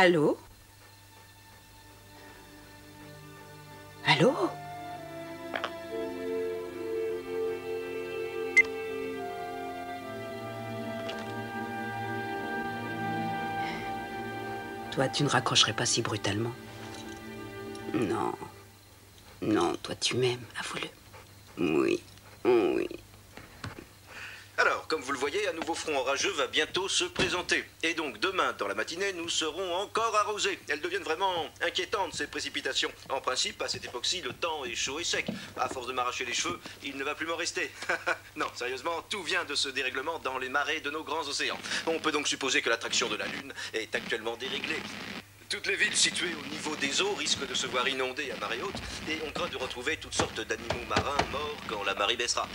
Allô? Allô? Toi, tu ne raccrocherais pas si brutalement. Non. Non, toi, tu m'aimes, avoue-le. Oui. Oui. Alors, comme vous le voyez, un nouveau front orageux va bientôt se présenter. Et donc, demain, dans la matinée, nous serons encore arrosés. Elles deviennent vraiment inquiétantes, ces précipitations. En principe, à cette époque-ci, le temps est chaud et sec. À force de m'arracher les cheveux, il ne va plus m'en rester. Non, sérieusement, tout vient de ce dérèglement dans les marées de nos grands océans. On peut donc supposer que l'attraction de la Lune est actuellement déréglée. Toutes les villes situées au niveau des eaux risquent de se voir inondées à marée haute, et on craint de retrouver toutes sortes d'animaux marins morts quand la marée baissera.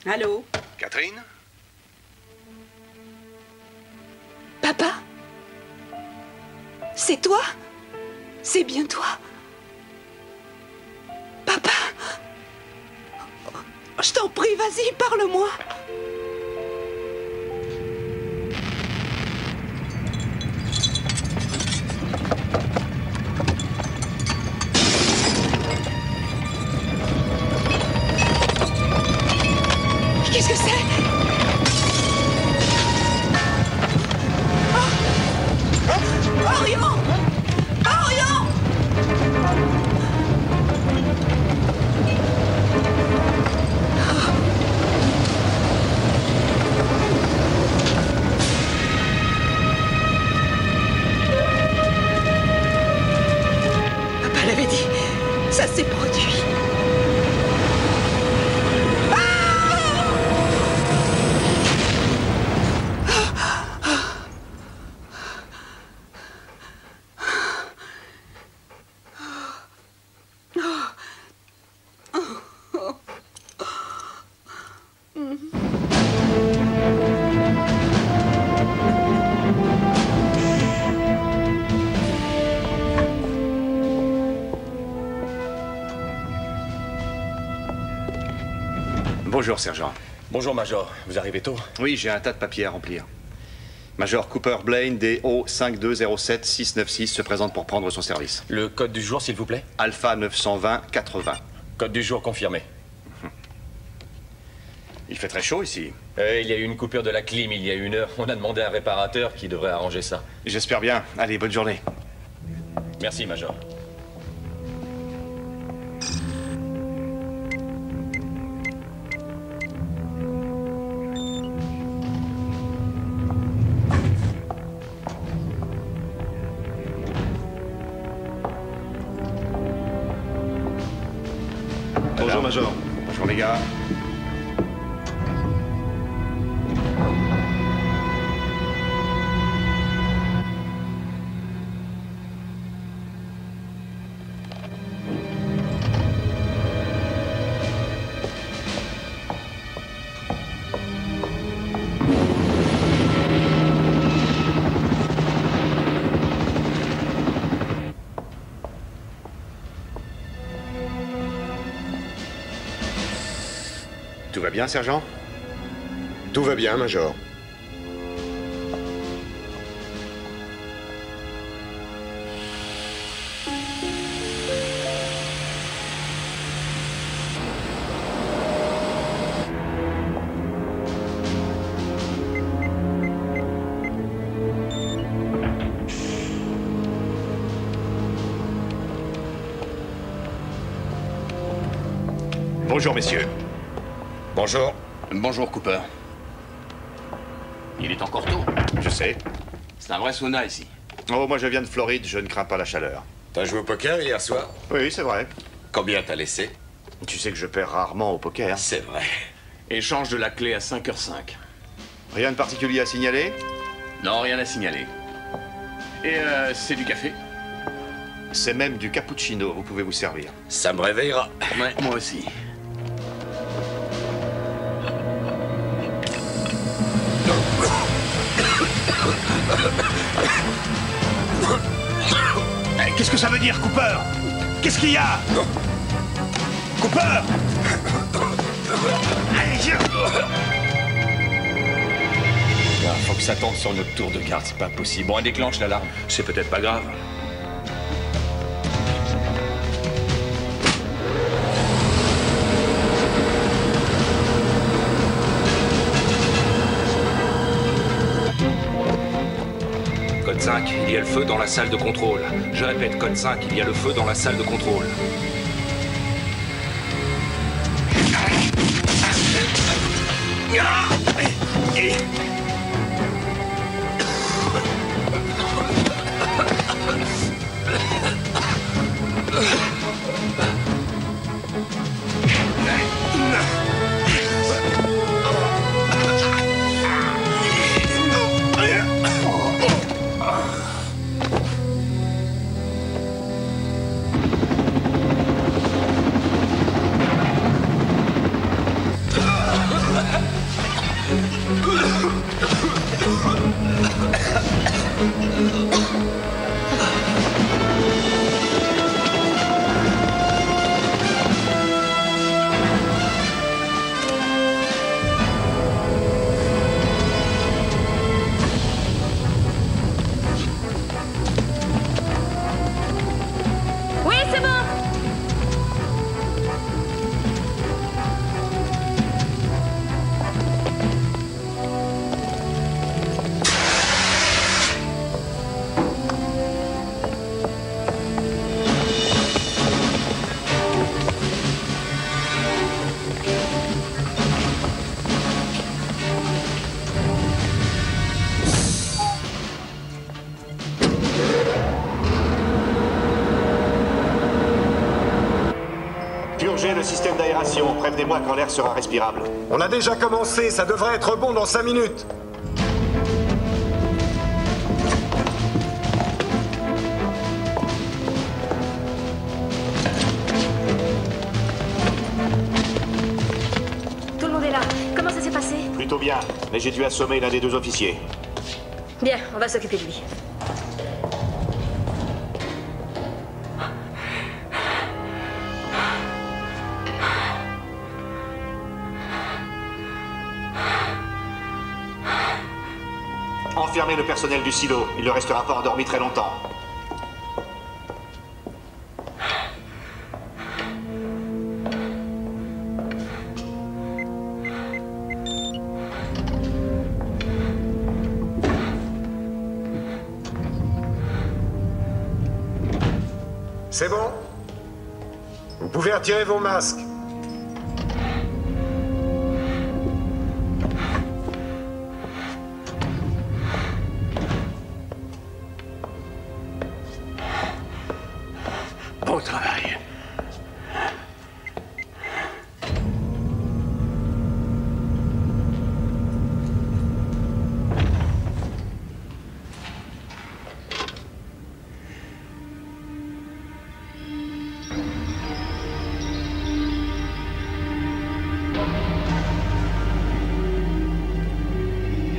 Allô? Catherine? Papa? C'est toi? C'est bien toi? Papa? Je t'en prie, vas-y, parle-moi. Qu'est-ce que c'est? Orion! Orion! Papa l'avait dit, ça s'est produit. Bonjour, sergent. Bonjour, Major. Vous arrivez tôt? Oui, j'ai un tas de papiers à remplir. Major Cooper Blaine, DO 5207-696, se présente pour prendre son service. Le code du jour, s'il vous plaît? Alpha 920-80. Code du jour confirmé. Il fait très chaud ici. Il y a eu une coupure de la clim il y a 1 heure. On a demandé à un réparateur qui devrait arranger ça. J'espère bien. Allez, bonne journée. Merci, Major. Bonjour, Major. Bonjour, les gars. Tout va bien, sergent? Tout va bien, Major. Bonjour, messieurs. Bonjour. Bonjour, Cooper. Il est encore tôt. Je sais. C'est un vrai sauna ici. Oh, moi je viens de Floride, je ne crains pas la chaleur. T'as joué au poker hier soir? Oui, c'est vrai. Combien t'as laissé? Tu sais que je perds rarement au poker. C'est vrai. Échange de la clé à 5h05. Rien de particulier à signaler? Non, rien à signaler. Et c'est du café? C'est même du cappuccino, vous pouvez vous servir. Ça me réveillera. Ouais, moi aussi. Qu'est-ce que ça veut dire, Cooper? Qu'est-ce qu'il y a? Cooper! Allez, viens! que ça tombe sur notre tour de garde, c'est pas possible. Bon, on déclenche l'alarme. C'est peut-être pas grave. Code 5, il y a le feu dans la salle de contrôle. Je répète, code 5, il y a le feu dans la salle de contrôle. Oui, c'est bon. Purgez le système d'aération. Prévenez-moi quand l'air sera respirable. On a déjà commencé, ça devrait être bon dans 5 minutes. Tout le monde est là. Comment ça s'est passé? Plutôt bien, mais j'ai dû assommer l'un des 2 officiers. Bien, on va s'occuper de lui. Enfermez le personnel du silo. Il ne restera pas endormi très longtemps. C'est bon? Vous pouvez retirer vos masques. Bon travail.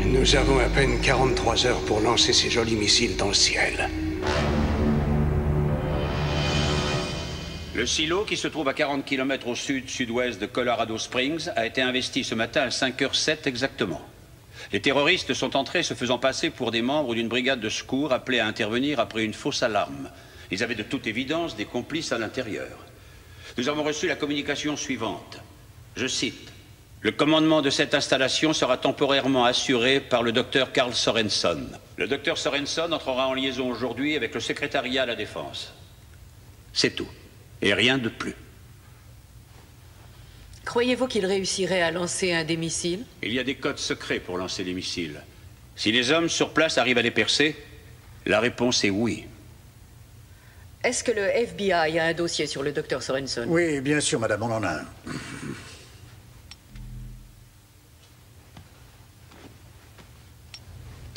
Nous avons à peine 43 heures pour lancer ces jolis missiles dans le ciel. Le silo, qui se trouve à 40 km au sud-sud-ouest de Colorado Springs, a été investi ce matin à 5h07 exactement. Les terroristes sont entrés se faisant passer pour des membres d'une brigade de secours appelés à intervenir après une fausse alarme. Ils avaient de toute évidence des complices à l'intérieur. Nous avons reçu la communication suivante. Je cite. Le commandement de cette installation sera temporairement assuré par le docteur Carl Sorenson. Le docteur Sorenson entrera en liaison aujourd'hui avec le secrétariat à la Défense. C'est tout. Et rien de plus. Croyez-vous qu'il réussirait à lancer un des missiles? Il y a des codes secrets pour lancer des missiles. Si les hommes sur place arrivent à les percer, la réponse est oui. Est-ce que le FBI a un dossier sur le docteur Sorenson? Oui, bien sûr, madame, on en a un.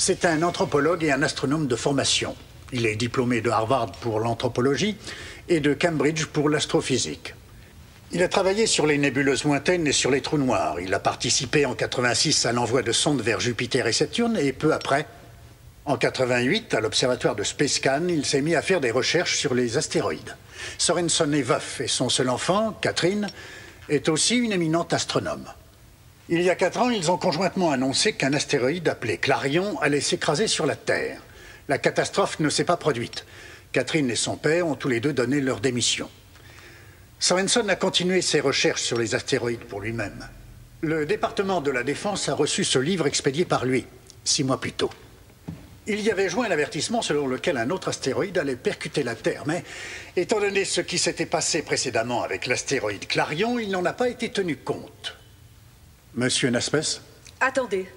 C'est un anthropologue et un astronome de formation. Il est diplômé de Harvard pour l'anthropologie et de Cambridge pour l'astrophysique. Il a travaillé sur les nébuleuses lointaines et sur les trous noirs. Il a participé en 86 à l'envoi de sondes vers Jupiter et Saturne et peu après, en 88, à l'observatoire de Spacecan, il s'est mis à faire des recherches sur les astéroïdes. Sorenson est veuf et son seul enfant, Catherine, est aussi une éminente astronome. Il y a 4 ans, ils ont conjointement annoncé qu'un astéroïde appelé Clarion allait s'écraser sur la Terre. La catastrophe ne s'est pas produite. Catherine et son père ont tous les deux donné leur démission. Sorensen a continué ses recherches sur les astéroïdes pour lui-même. Le département de la Défense a reçu ce livre expédié par lui, 6 mois plus tôt. Il y avait joint un avertissement selon lequel un autre astéroïde allait percuter la Terre, mais étant donné ce qui s'était passé précédemment avec l'astéroïde Clarion, il n'en a pas été tenu compte. Monsieur Naspers? Attendez.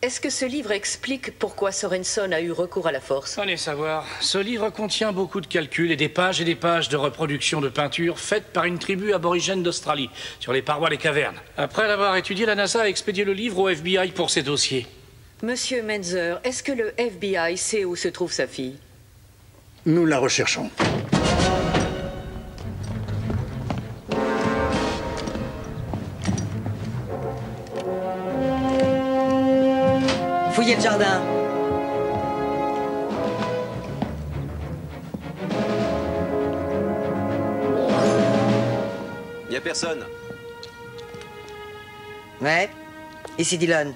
Est-ce que ce livre explique pourquoi Sorensen a eu recours à la force? Allez savoir. Ce livre contient beaucoup de calculs et des pages de reproduction de peintures faites par une tribu aborigène d'Australie sur les parois des cavernes. Après l'avoir étudié, la NASA a expédié le livre au FBI pour ses dossiers. Monsieur Menzer, est-ce que le FBI sait où se trouve sa fille? Nous la recherchons. Fouillez le jardin. Y a personne. Ouais. Ici Dillon.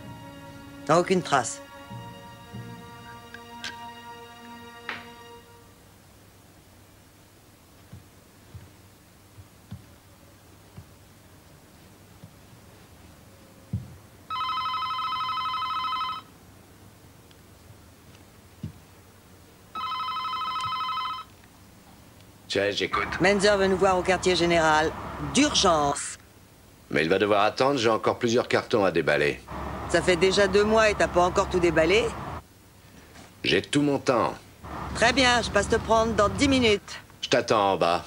Non, aucune trace. Tiens, j'écoute. Menzer veut nous voir au quartier général. D'urgence. Mais il va devoir attendre, j'ai encore plusieurs cartons à déballer. Ça fait déjà 2 mois et t'as pas encore tout déballé? J'ai tout mon temps. Très bien, je passe te prendre dans 10 minutes. Je t'attends en bas.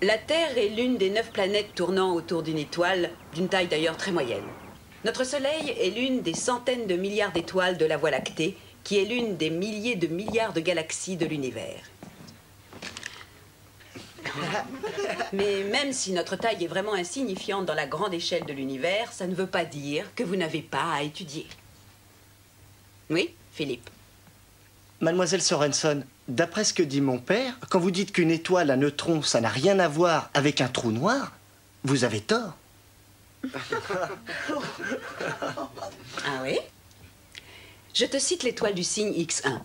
La Terre est l'une des 9 planètes tournant autour d'une étoile, d'une taille d'ailleurs très moyenne. Notre Soleil est l'une des centaines de milliards d'étoiles de la Voie lactée, qui est l'une des milliers de milliards de galaxies de l'univers. Mais même si notre taille est vraiment insignifiante dans la grande échelle de l'univers, ça ne veut pas dire que vous n'avez pas à étudier. Oui, Philippe? Mademoiselle Sorensen, d'après ce que dit mon père, quand vous dites qu'une étoile à neutrons, ça n'a rien à voir avec un trou noir, vous avez tort. Ah oui? Je te cite l'étoile du signe X1.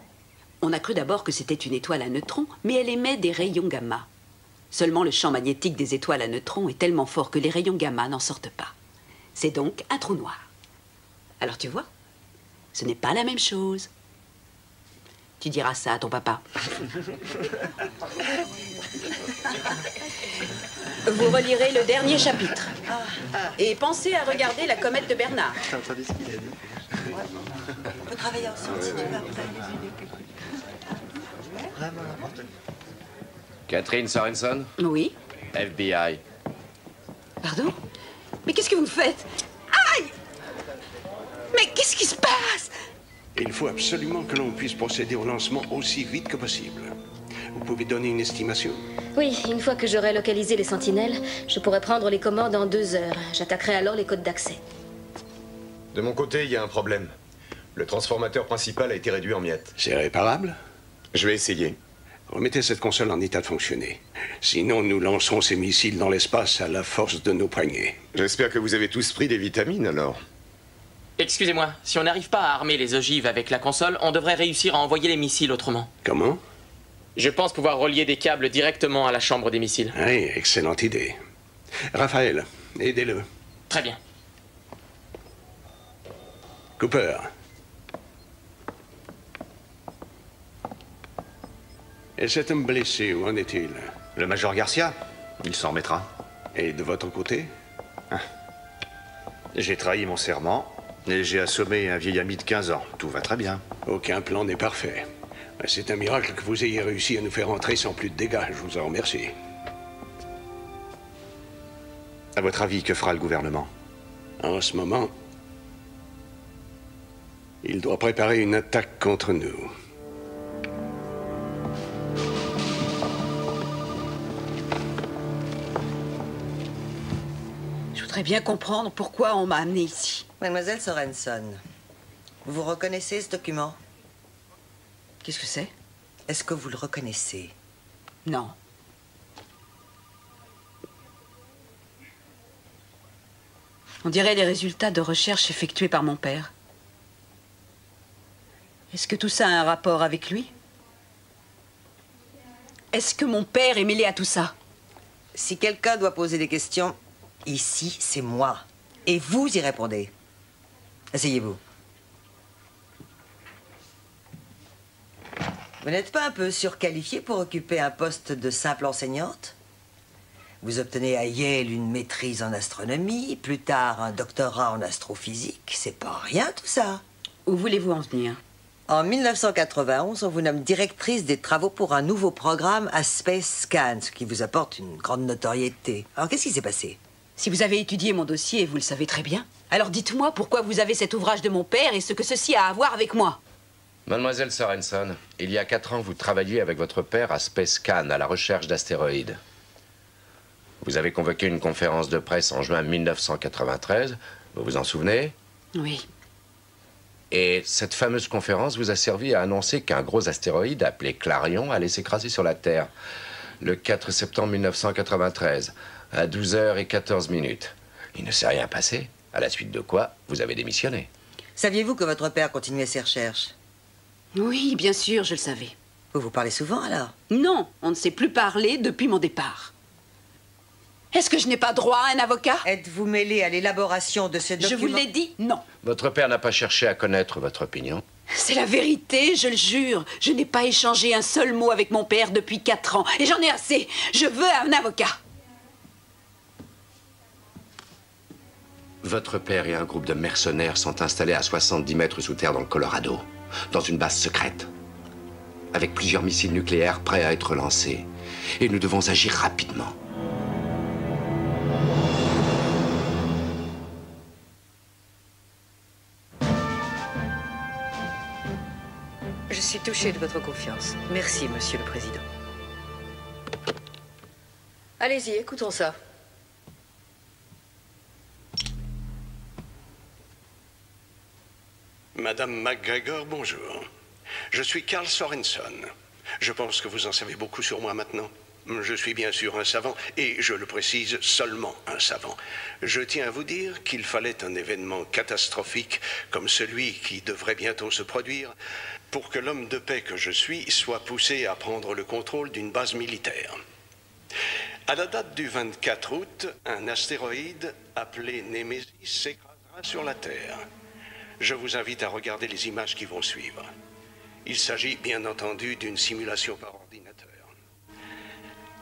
On a cru d'abord que c'était une étoile à neutrons, mais elle émet des rayons gamma. Seulement le champ magnétique des étoiles à neutrons est tellement fort que les rayons gamma n'en sortent pas. C'est donc un trou noir. Alors tu vois, ce n'est pas la même chose. Tu diras ça à ton papa. Vous relirez le dernier chapitre. Et pensez à regarder la comète de Bernard. T'as entendu ce qu'il a dit? On peut travailler ensemble si tu veux après. Vraiment n'importe quoi. Catherine Sorensen? Oui. FBI. Pardon? Mais qu'est-ce que vous faites? Aïe! Mais qu'est-ce qui se passe? Il faut absolument que l'on puisse procéder au lancement aussi vite que possible. Vous pouvez donner une estimation? Oui, une fois que j'aurai localisé les sentinelles, je pourrai prendre les commandes en 2 heures. J'attaquerai alors les codes d'accès. De mon côté, il y a un problème. Le transformateur principal a été réduit en miettes. C'est réparable? Je vais essayer. Remettez cette console en état de fonctionner. Sinon, nous lancerons ces missiles dans l'espace à la force de nos poignets. J'espère que vous avez tous pris des vitamines, alors. Excusez-moi, si on n'arrive pas à armer les ogives avec la console, on devrait réussir à envoyer les missiles autrement. Comment? Je pense pouvoir relier des câbles directement à la chambre des missiles. Oui, excellente idée. Raphaël, aidez-le. Très bien. Cooper. Et cet homme blessé, où en est-il? Le major Garcia, il s'en remettra. Et de votre côté? J'ai trahi mon serment et j'ai assommé un vieil ami de 15 ans. Tout va très bien. Aucun plan n'est parfait. C'est un miracle que vous ayez réussi à nous faire entrer sans plus de dégâts. Je vous en remercie. À votre avis, que fera le gouvernement? En ce moment, il doit préparer une attaque contre nous. Je voudrais bien comprendre pourquoi on m'a amené ici. Mademoiselle Sorensen, vous reconnaissez ce document? Qu'est-ce que c'est? Est-ce que vous le reconnaissez? Non. On dirait les résultats de recherches effectuées par mon père. Est-ce que tout ça a un rapport avec lui? Est-ce que mon père est mêlé à tout ça? Si quelqu'un doit poser des questions, ici, c'est moi. Et vous y répondez. Asseyez-vous. Vous n'êtes pas un peu surqualifiée pour occuper un poste de simple enseignante? Vous obtenez à Yale une maîtrise en astronomie, plus tard un doctorat en astrophysique. C'est pas rien tout ça. Où voulez-vous en venir? En 1991, on vous nomme directrice des travaux pour un nouveau programme à Space Scan, ce qui vous apporte une grande notoriété. Alors qu'est-ce qui s'est passé? Si vous avez étudié mon dossier, vous le savez très bien. Alors dites-moi pourquoi vous avez cet ouvrage de mon père et ce que ceci a à voir avec moi. Mademoiselle Sorenson, il y a 4 ans, vous travailliez avec votre père à Space Scan, à la recherche d'astéroïdes. Vous avez convoqué une conférence de presse en juin 1993, vous vous en souvenez? Oui. Et cette fameuse conférence vous a servi à annoncer qu'un gros astéroïde appelé Clarion allait s'écraser sur la Terre le 4 septembre 1993, à 12h14. Il ne s'est rien passé, à la suite de quoi vous avez démissionné. Saviez-vous que votre père continuait ses recherches? Oui, bien sûr, je le savais. Vous parlez souvent, alors? Non, on ne s'est plus parlé depuis mon départ. Est-ce que je n'ai pas droit à un avocat? Êtes-vous mêlé à l'élaboration de ce document? Je vous l'ai dit, non. Votre père n'a pas cherché à connaître votre opinion? C'est la vérité, je le jure. Je n'ai pas échangé un seul mot avec mon père depuis 4 ans. Et j'en ai assez. Je veux un avocat. Votre père et un groupe de mercenaires sont installés à 70 mètres sous terre dans le Colorado, dans une base secrète, avec plusieurs missiles nucléaires prêts à être lancés. Et nous devons agir rapidement. Je suis touchée de votre confiance. Merci, Monsieur le Président. Allez-y, écoutons ça. Madame McGregor, bonjour. Je suis Carl Sorenson. Je pense que vous en savez beaucoup sur moi maintenant. Je suis bien sûr un savant, et je le précise, seulement un savant. Je tiens à vous dire qu'il fallait un événement catastrophique comme celui qui devrait bientôt se produire pour que l'homme de paix que je suis soit poussé à prendre le contrôle d'une base militaire. À la date du 24 août, un astéroïde appelé Némésis s'écrasera sur la Terre. Je vous invite à regarder les images qui vont suivre. Il s'agit bien entendu d'une simulation par ordinateur.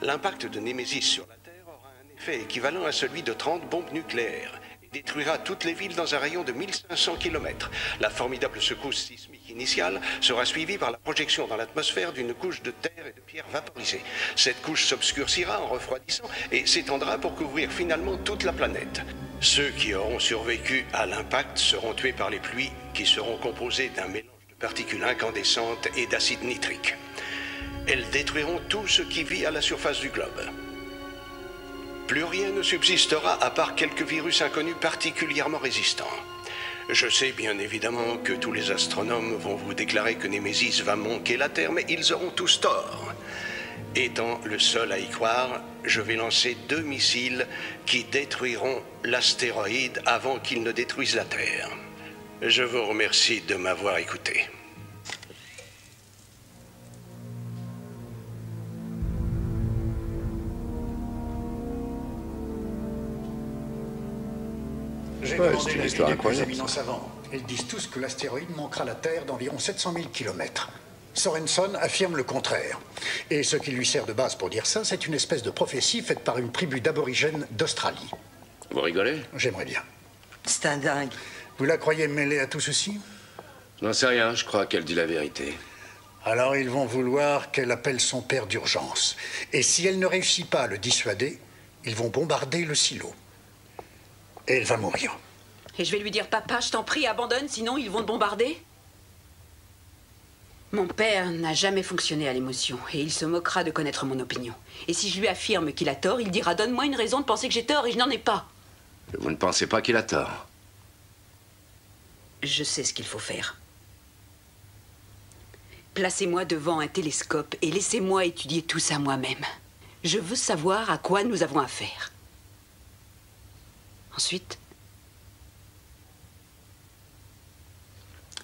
L'impact de Némésis sur la Terre aura un effet équivalent à celui de 30 bombes nucléaires et détruira toutes les villes dans un rayon de 1500 km. La formidable secousse sismique initiale sera suivie par la projection dans l'atmosphère d'une couche de terre et de pierres vaporisées. Cette couche s'obscurcira en refroidissant et s'étendra pour couvrir finalement toute la planète. Ceux qui auront survécu à l'impact seront tués par les pluies qui seront composées d'un mélange de particules incandescentes et d'acide nitrique. Elles détruiront tout ce qui vit à la surface du globe. Plus rien ne subsistera à part quelques virus inconnus particulièrement résistants. Je sais bien évidemment que tous les astronomes vont vous déclarer que Némésis va manquer la Terre, mais ils auront tous tort. Étant le seul à y croire, je vais lancer 2 missiles qui détruiront l'astéroïde avant qu'il ne détruise la Terre. Je vous remercie de m'avoir écouté. J'ai demandé l'avis des plus éminents savants. Ils disent tous que l'astéroïde manquera la Terre d'environ 700 000 km. Sorenson affirme le contraire. Et ce qui lui sert de base pour dire ça, c'est une espèce de prophétie faite par une tribu d'aborigènes d'Australie. Vous rigolez? J'aimerais bien. C'est un dingue. Vous la croyez mêlée à tout ceci? Je n'en sais rien, je crois qu'elle dit la vérité. Alors ils vont vouloir qu'elle appelle son père d'urgence. Et si elle ne réussit pas à le dissuader, ils vont bombarder le silo. Et elle va mourir. Et je vais lui dire, papa, je t'en prie, abandonne, sinon ils vont te bombarder. Mon père n'a jamais fonctionné à l'émotion, et il se moquera de connaître mon opinion. Et si je lui affirme qu'il a tort, il dira, donne-moi une raison de penser que j'ai tort, et je n'en ai pas. Vous ne pensez pas qu'il a tort? Je sais ce qu'il faut faire. Placez-moi devant un télescope et laissez-moi étudier tout ça moi-même. Je veux savoir à quoi nous avons affaire. Ensuite,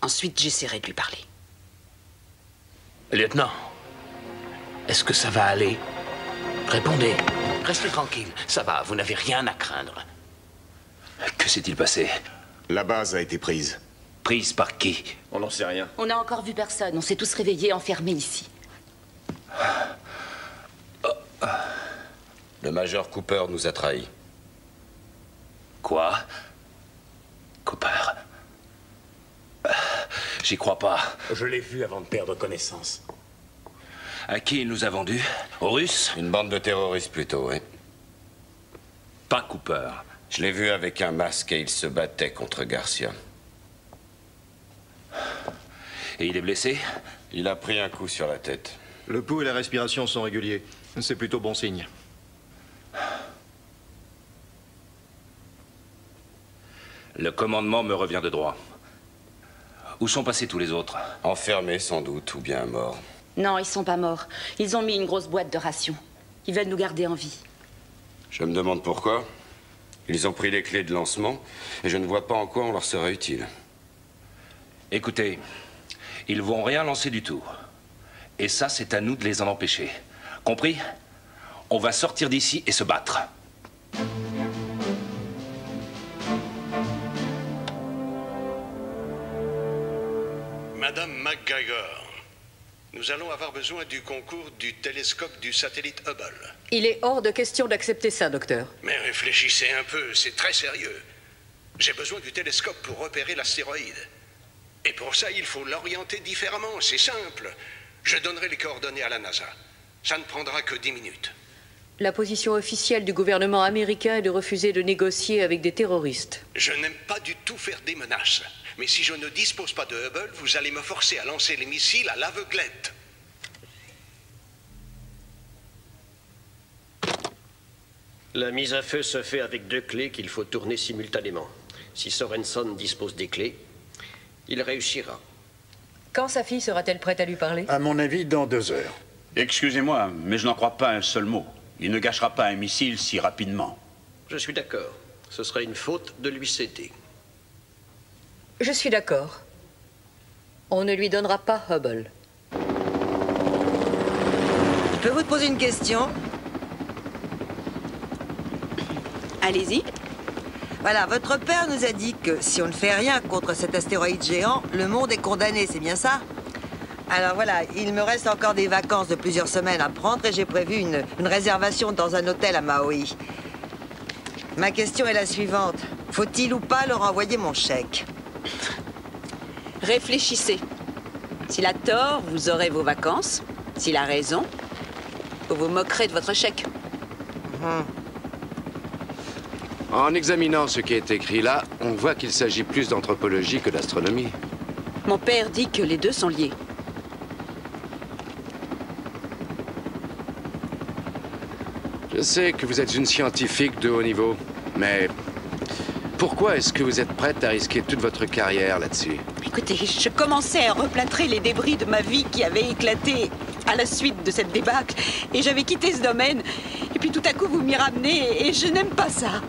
Ensuite, j'essaierai de lui parler. Lieutenant, est-ce que ça va aller? Répondez. Restez tranquille. Ça va, vous n'avez rien à craindre. Que s'est-il passé? La base a été prise. Prise par qui? On n'en sait rien. On n'a encore vu personne. On s'est tous réveillés enfermés ici. Le major Cooper nous a trahis. Quoi? Cooper? J'y crois pas. Je l'ai vu avant de perdre connaissance. À qui il nous a vendus? Aux Russes? Une bande de terroristes plutôt, oui. Pas Cooper. Je l'ai vu avec un masque et il se battait contre Garcia. Et il est blessé? Il a pris un coup sur la tête. Le pouls et la respiration sont réguliers. C'est plutôt bon signe. Le commandement me revient de droit. Où sont passés tous les autres? Enfermés sans doute, ou bien morts. Non, ils sont pas morts. Ils ont mis une grosse boîte de rations. Ils veulent nous garder en vie. Je me demande pourquoi. Ils ont pris les clés de lancement et je ne vois pas en quoi on leur serait utile. Écoutez, ils vont rien lancer du tout. Et ça, c'est à nous de les en empêcher. Compris? On va sortir d'ici et se battre. Madame McGregor, nous allons avoir besoin du concours du télescope du satellite Hubble. Il est hors de question d'accepter ça, docteur. Mais réfléchissez un peu, c'est très sérieux. J'ai besoin du télescope pour repérer l'astéroïde. Et pour ça, il faut l'orienter différemment, c'est simple. Je donnerai les coordonnées à la NASA. Ça ne prendra que 10 minutes. La position officielle du gouvernement américain est de refuser de négocier avec des terroristes. Je n'aime pas du tout faire des menaces. Mais si je ne dispose pas de Hubble, vous allez me forcer à lancer les missiles à l'aveuglette. La mise à feu se fait avec 2 clés qu'il faut tourner simultanément. Si Sorenson dispose des clés, il réussira. Quand sa fille sera-t-elle prête à lui parler? À mon avis, dans 2 heures. Excusez-moi, mais je n'en crois pas un seul mot. Il ne gâchera pas un missile si rapidement. Je suis d'accord. Ce serait une faute de lui céder. Je suis d'accord. On ne lui donnera pas Hubble. Je peux vous poser une question? Allez-y. Voilà, votre père nous a dit que si on ne fait rien contre cet astéroïde géant, le monde est condamné, c'est bien ça? Alors voilà, il me reste encore des vacances de plusieurs semaines à prendre et j'ai prévu une réservation dans un hôtel à Maui. Ma question est la suivante. Faut-il ou pas leur envoyer mon chèque? Réfléchissez. S'il a tort, vous aurez vos vacances. S'il a raison, vous vous moquerez de votre chèque. En examinant ce qui est écrit là, on voit qu'il s'agit plus d'anthropologie que d'astronomie. Mon père dit que les deux sont liés. Je sais que vous êtes une scientifique de haut niveau, mais pourquoi est-ce que vous êtes prête à risquer toute votre carrière là-dessus? Écoutez, je commençais à replâtrer les débris de ma vie qui avaient éclaté à la suite de cette débâcle. Et j'avais quitté ce domaine. Et puis tout à coup, vous m'y ramenez et je n'aime pas ça.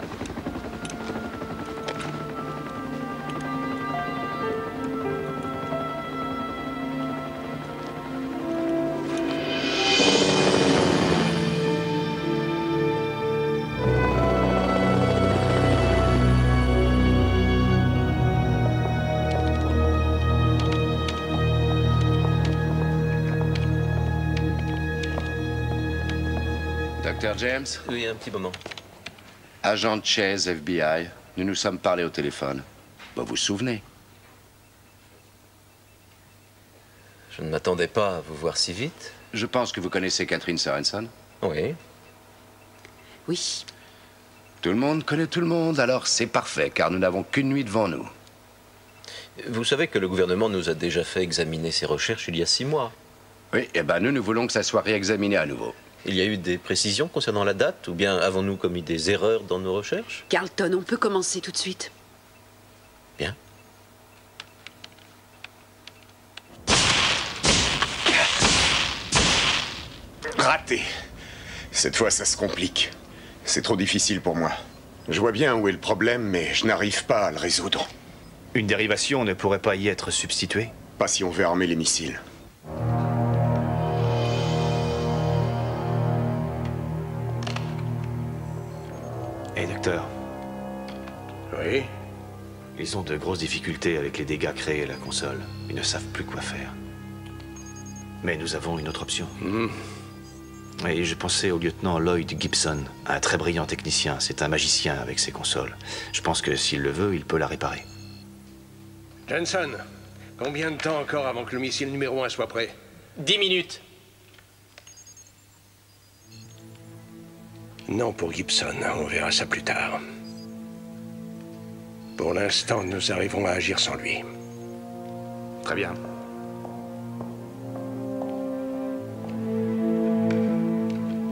Dr. James? Oui, un petit moment. Agent Chase, FBI. Nous nous sommes parlé au téléphone. Vous vous souvenez? Je ne m'attendais pas à vous voir si vite. Je pense que vous connaissez Catherine Sorenson. Oui. Oui. Tout le monde connaît tout le monde, alors c'est parfait, car nous n'avons qu'une nuit devant nous. Vous savez que le gouvernement nous a déjà fait examiner ses recherches il y a 6 mois. Oui, eh ben nous voulons que ça soit réexaminé à nouveau. Il y a eu des précisions concernant la date, ou bien avons-nous commis des erreurs dans nos recherches? Carlton, on peut commencer tout de suite. Bien. Raté. Cette fois, ça se complique. C'est trop difficile pour moi. Je vois bien où est le problème, mais je n'arrive pas à le résoudre. Une dérivation ne pourrait pas y être substituée? Pas si on veut armer les missiles. Hé, docteur. Oui? Ils ont de grosses difficultés avec les dégâts créés à la console. Ils ne savent plus quoi faire. Mais nous avons une autre option. Et je pensais au lieutenant Lloyd Gibson, un très brillant technicien. C'est un magicien avec ses consoles. Je pense que s'il le veut, il peut la réparer. Jensen, combien de temps encore avant que le missile numéro 1 soit prêt? 10 minutes. Non pour Gibson, on verra ça plus tard. Pour l'instant, nous arrivons à agir sans lui. Très bien.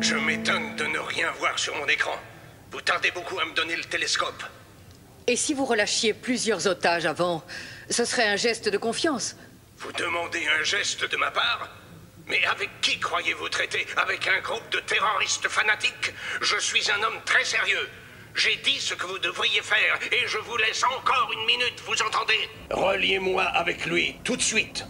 Je m'étonne de ne rien voir sur mon écran. Vous tardez beaucoup à me donner le télescope. Et si vous relâchiez plusieurs otages avant, ce serait un geste de confiance. Vous demandez un geste de ma part? Mais avec qui croyez-vous traiter? Avec un groupe de terroristes fanatiques? Je suis un homme très sérieux. J'ai dit ce que vous devriez faire et je vous laisse encore une minute, vous entendez? Reliez-moi avec lui, tout de suite.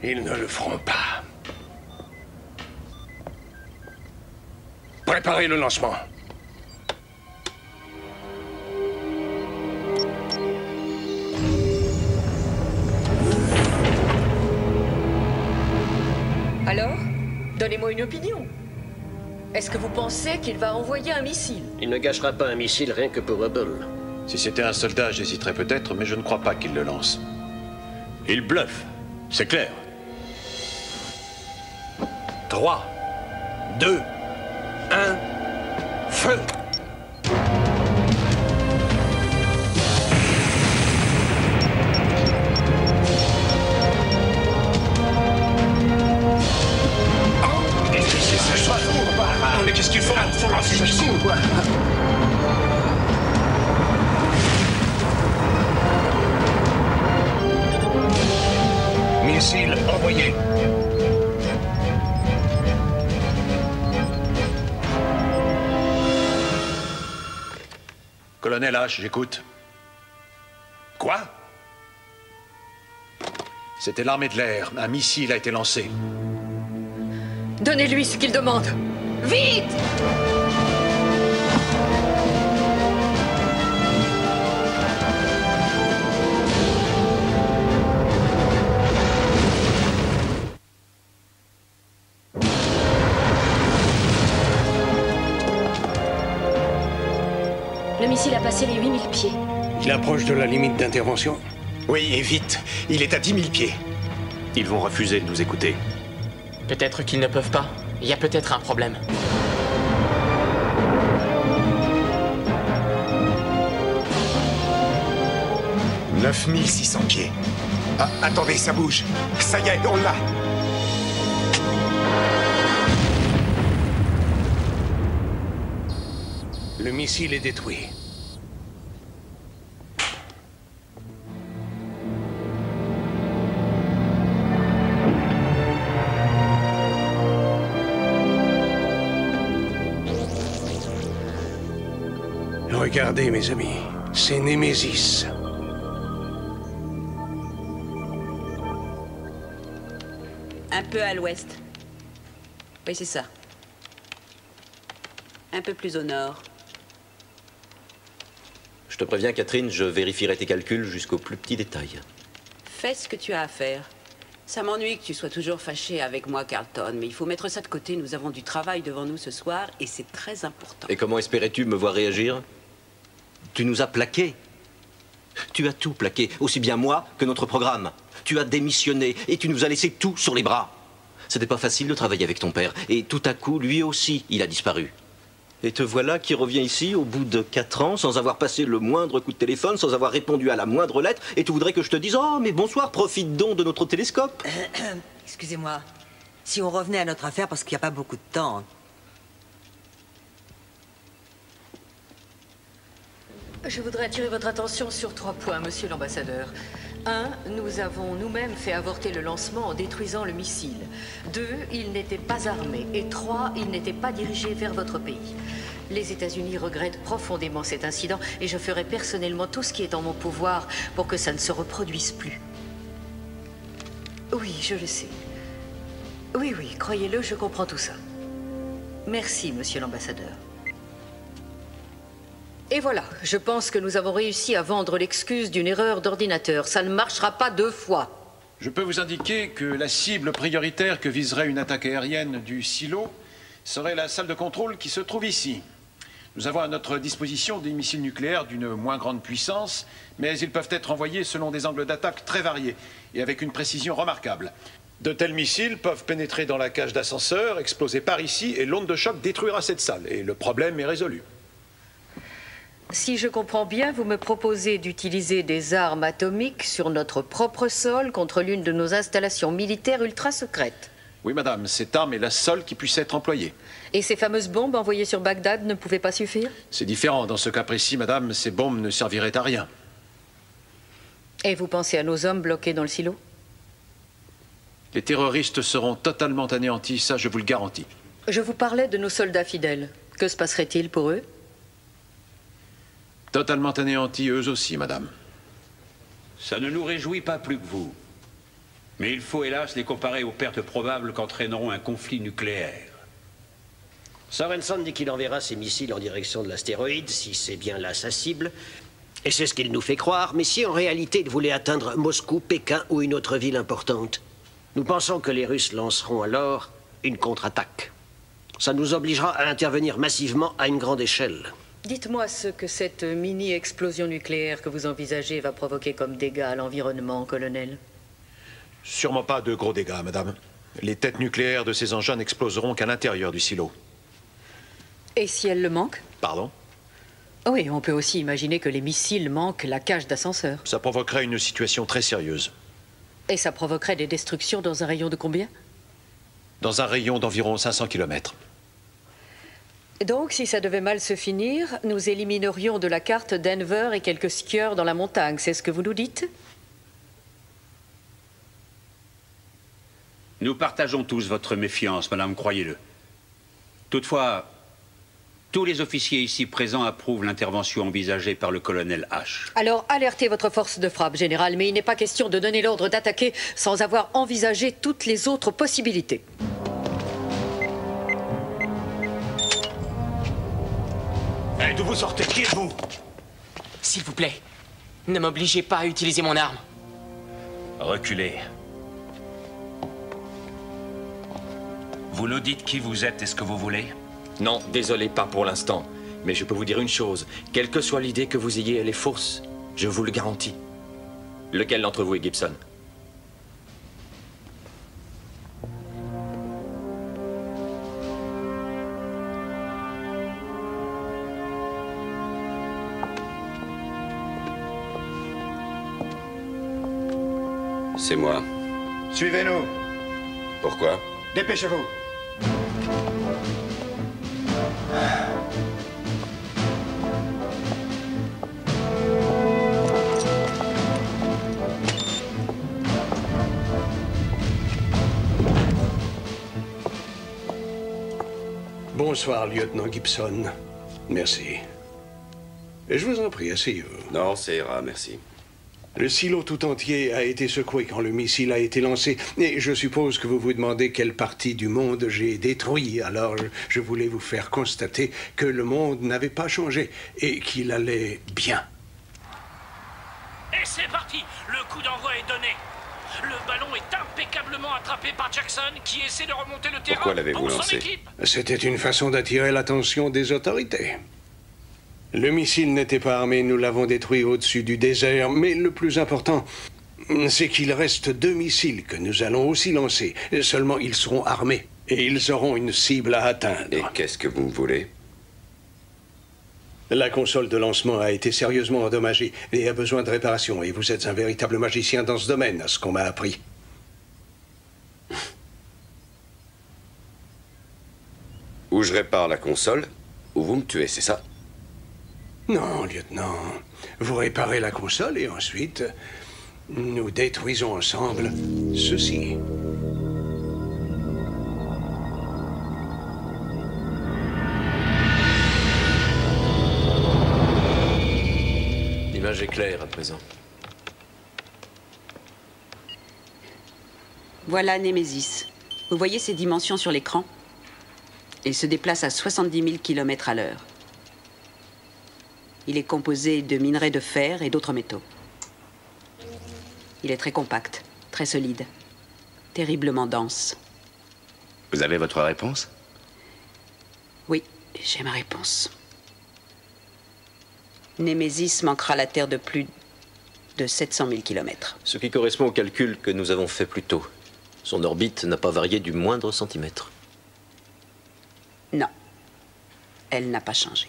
Ils ne le feront pas. Préparez le lancement. Alors, donnez-moi une opinion. Est-ce que vous pensez qu'il va envoyer un missile? Il ne gâchera pas un missile rien que pour Hubble. Si c'était un soldat, j'hésiterais peut-être, mais je ne crois pas qu'il le lance. Il bluffe, c'est clair. 3, 2, 1, feu! Mais qu'est-ce qu'il faut? Faut lancer le coup, quoi. Missile envoyé. Colonel H, j'écoute. Quoi? C'était l'armée de l'air. Un missile a été lancé. Donnez-lui ce qu'il demande. Vite! Le missile a passé les 8000 pieds. Il approche de la limite d'intervention? Oui, et vite. Il est à 10 000 pieds. Ils vont refuser de nous écouter. Peut-être qu'ils ne peuvent pas. Il y a peut-être un problème. « 9600 pieds. Ah, attendez, ça bouge. Ça y est, on l'a. Le missile est détruit. Regardez, mes amis, c'est Némésis. Un peu à l'ouest. Oui, c'est ça. Un peu plus au nord. Je te préviens, Catherine, je vérifierai tes calculs jusqu'au plus petit détail. Fais ce que tu as à faire. Ça m'ennuie que tu sois toujours fâché avec moi, Carlton, mais il faut mettre ça de côté. Nous avons du travail devant nous ce soir et c'est très important. Et comment espérais-tu me voir réagir? Tu nous as plaqués. Tu as tout plaqué, aussi bien moi que notre programme. Tu as démissionné et tu nous as laissé tout sur les bras. C'était pas facile de travailler avec ton père. Et tout à coup, lui aussi, il a disparu. Et te voilà qui revient ici au bout de 4 ans, sans avoir passé le moindre coup de téléphone, sans avoir répondu à la moindre lettre, et tu voudrais que je te dise « Oh, mais bonsoir, profite donc de notre télescope !» Excusez-moi. Si on revenait à notre affaire, parce qu'il n'y a pas beaucoup de temps. Je voudrais attirer votre attention sur 3 points, monsieur l'ambassadeur. 1. Nous avons nous-mêmes fait avorter le lancement en détruisant le missile. 2. Il n'était pas armé. Et 3. Il n'était pas dirigé vers votre pays. Les États-Unis regrettent profondément cet incident et je ferai personnellement tout ce qui est en mon pouvoir pour que ça ne se reproduise plus. Oui, je le sais. Oui, croyez-le, je comprends tout ça. Merci, monsieur l'ambassadeur. Et voilà, je pense que nous avons réussi à vendre l'excuse d'une erreur d'ordinateur. Ça ne marchera pas 2 fois. Je peux vous indiquer que la cible prioritaire que viserait une attaque aérienne du silo serait la salle de contrôle qui se trouve ici. Nous avons à notre disposition des missiles nucléaires d'une moins grande puissance, mais ils peuvent être envoyés selon des angles d'attaque très variés et avec une précision remarquable. De tels missiles peuvent pénétrer dans la cage d'ascenseur, exploser par ici, et l'onde de choc détruira cette salle. Et le problème est résolu. Si je comprends bien, vous me proposez d'utiliser des armes atomiques sur notre propre sol contre l'une de nos installations militaires ultra secrètes. Oui, madame, cette arme est la seule qui puisse être employée. Et ces fameuses bombes envoyées sur Bagdad ne pouvaient pas suffire? C'est différent. Dans ce cas précis, madame, ces bombes ne serviraient à rien. Et vous pensez à nos hommes bloqués dans le silo? Les terroristes seront totalement anéantis, ça je vous le garantis. Je vous parlais de nos soldats fidèles. Que se passerait-il pour eux? Totalement anéantis eux aussi, madame. Ça ne nous réjouit pas plus que vous. Mais il faut hélas les comparer aux pertes probables qu'entraîneront un conflit nucléaire. Sorensen dit qu'il enverra ses missiles en direction de l'astéroïde, si c'est bien là sa cible. Et c'est ce qu'il nous fait croire, mais si en réalité il voulait atteindre Moscou, Pékin ou une autre ville importante, nous pensons que les Russes lanceront alors une contre-attaque. Ça nous obligera à intervenir massivement à une grande échelle. Dites-moi ce que cette mini-explosion nucléaire que vous envisagez va provoquer comme dégâts à l'environnement, colonel. Sûrement pas de gros dégâts, madame. Les têtes nucléaires de ces engins n'exploseront qu'à l'intérieur du silo. Et si elles le manquent? Pardon? Oui, on peut aussi imaginer que les missiles manquent la cage d'ascenseur. Ça provoquerait une situation très sérieuse. Et ça provoquerait des destructions dans un rayon de combien? Dans un rayon d'environ 500 km. Donc, si ça devait mal se finir, nous éliminerions de la carte Denver et quelques skieurs dans la montagne, c'est ce que vous nous dites? Nous partageons tous votre méfiance, madame, croyez-le. Toutefois, tous les officiers ici présents approuvent l'intervention envisagée par le colonel H. Alors, alertez votre force de frappe, général, mais il n'est pas question de donner l'ordre d'attaquer sans avoir envisagé toutes les autres possibilités. Hé, d'où vous sortez? Qui êtes-vous? S'il vous plaît, ne m'obligez pas à utiliser mon arme. Reculez. Vous nous dites qui vous êtes et ce que vous voulez? Non, désolé, pas pour l'instant. Mais je peux vous dire une chose. Quelle que soit l'idée que vous ayez, elle est fausse. Je vous le garantis. Lequel d'entre vous est Gibson? C'est moi. Suivez-nous. Pourquoi? Dépêchez-vous. Bonsoir, lieutenant Gibson. Merci. Je vous en prie, asseyez-vous. Non, ça ira, merci. Le silo tout entier a été secoué quand le missile a été lancé. Et je suppose que vous vous demandez quelle partie du monde j'ai détruit. Alors, je voulais vous faire constater que le monde n'avait pas changé et qu'il allait bien. Et c'est parti! Le coup d'envoi est donné. Le ballon est impeccablement attrapé par Jackson qui essaie de remonter le terrain. Pourquoi l'avez-vous pour son lancé? équipe. C'était une façon d'attirer l'attention des autorités. Le missile n'était pas armé, nous l'avons détruit au-dessus du désert, mais le plus important, c'est qu'il reste 2 missiles que nous allons aussi lancer. Seulement, ils seront armés et ils auront une cible à atteindre. Et qu'est-ce que vous me voulez? La console de lancement a été sérieusement endommagée et a besoin de réparation, et vous êtes un véritable magicien dans ce domaine, à ce qu'on m'a appris. Ou je répare la console, ou vous me tuez, c'est ça? Non, lieutenant. Vous réparez la console et ensuite, Nous détruisons ensemble ceci. L'image est claire à présent. Voilà Némésis. Vous voyez ses dimensions sur l'écran? Il se déplace à 70 000 km à l'heure. Il est composé de minerais de fer et d'autres métaux. Il est très compact, très solide, terriblement dense. Vous avez votre réponse? Oui, j'ai ma réponse. Némésis manquera la Terre de plus de 700 000 km. Ce qui correspond au calcul que nous avons fait plus tôt. Son orbite n'a pas varié du moindre centimètre. Non, elle n'a pas changé.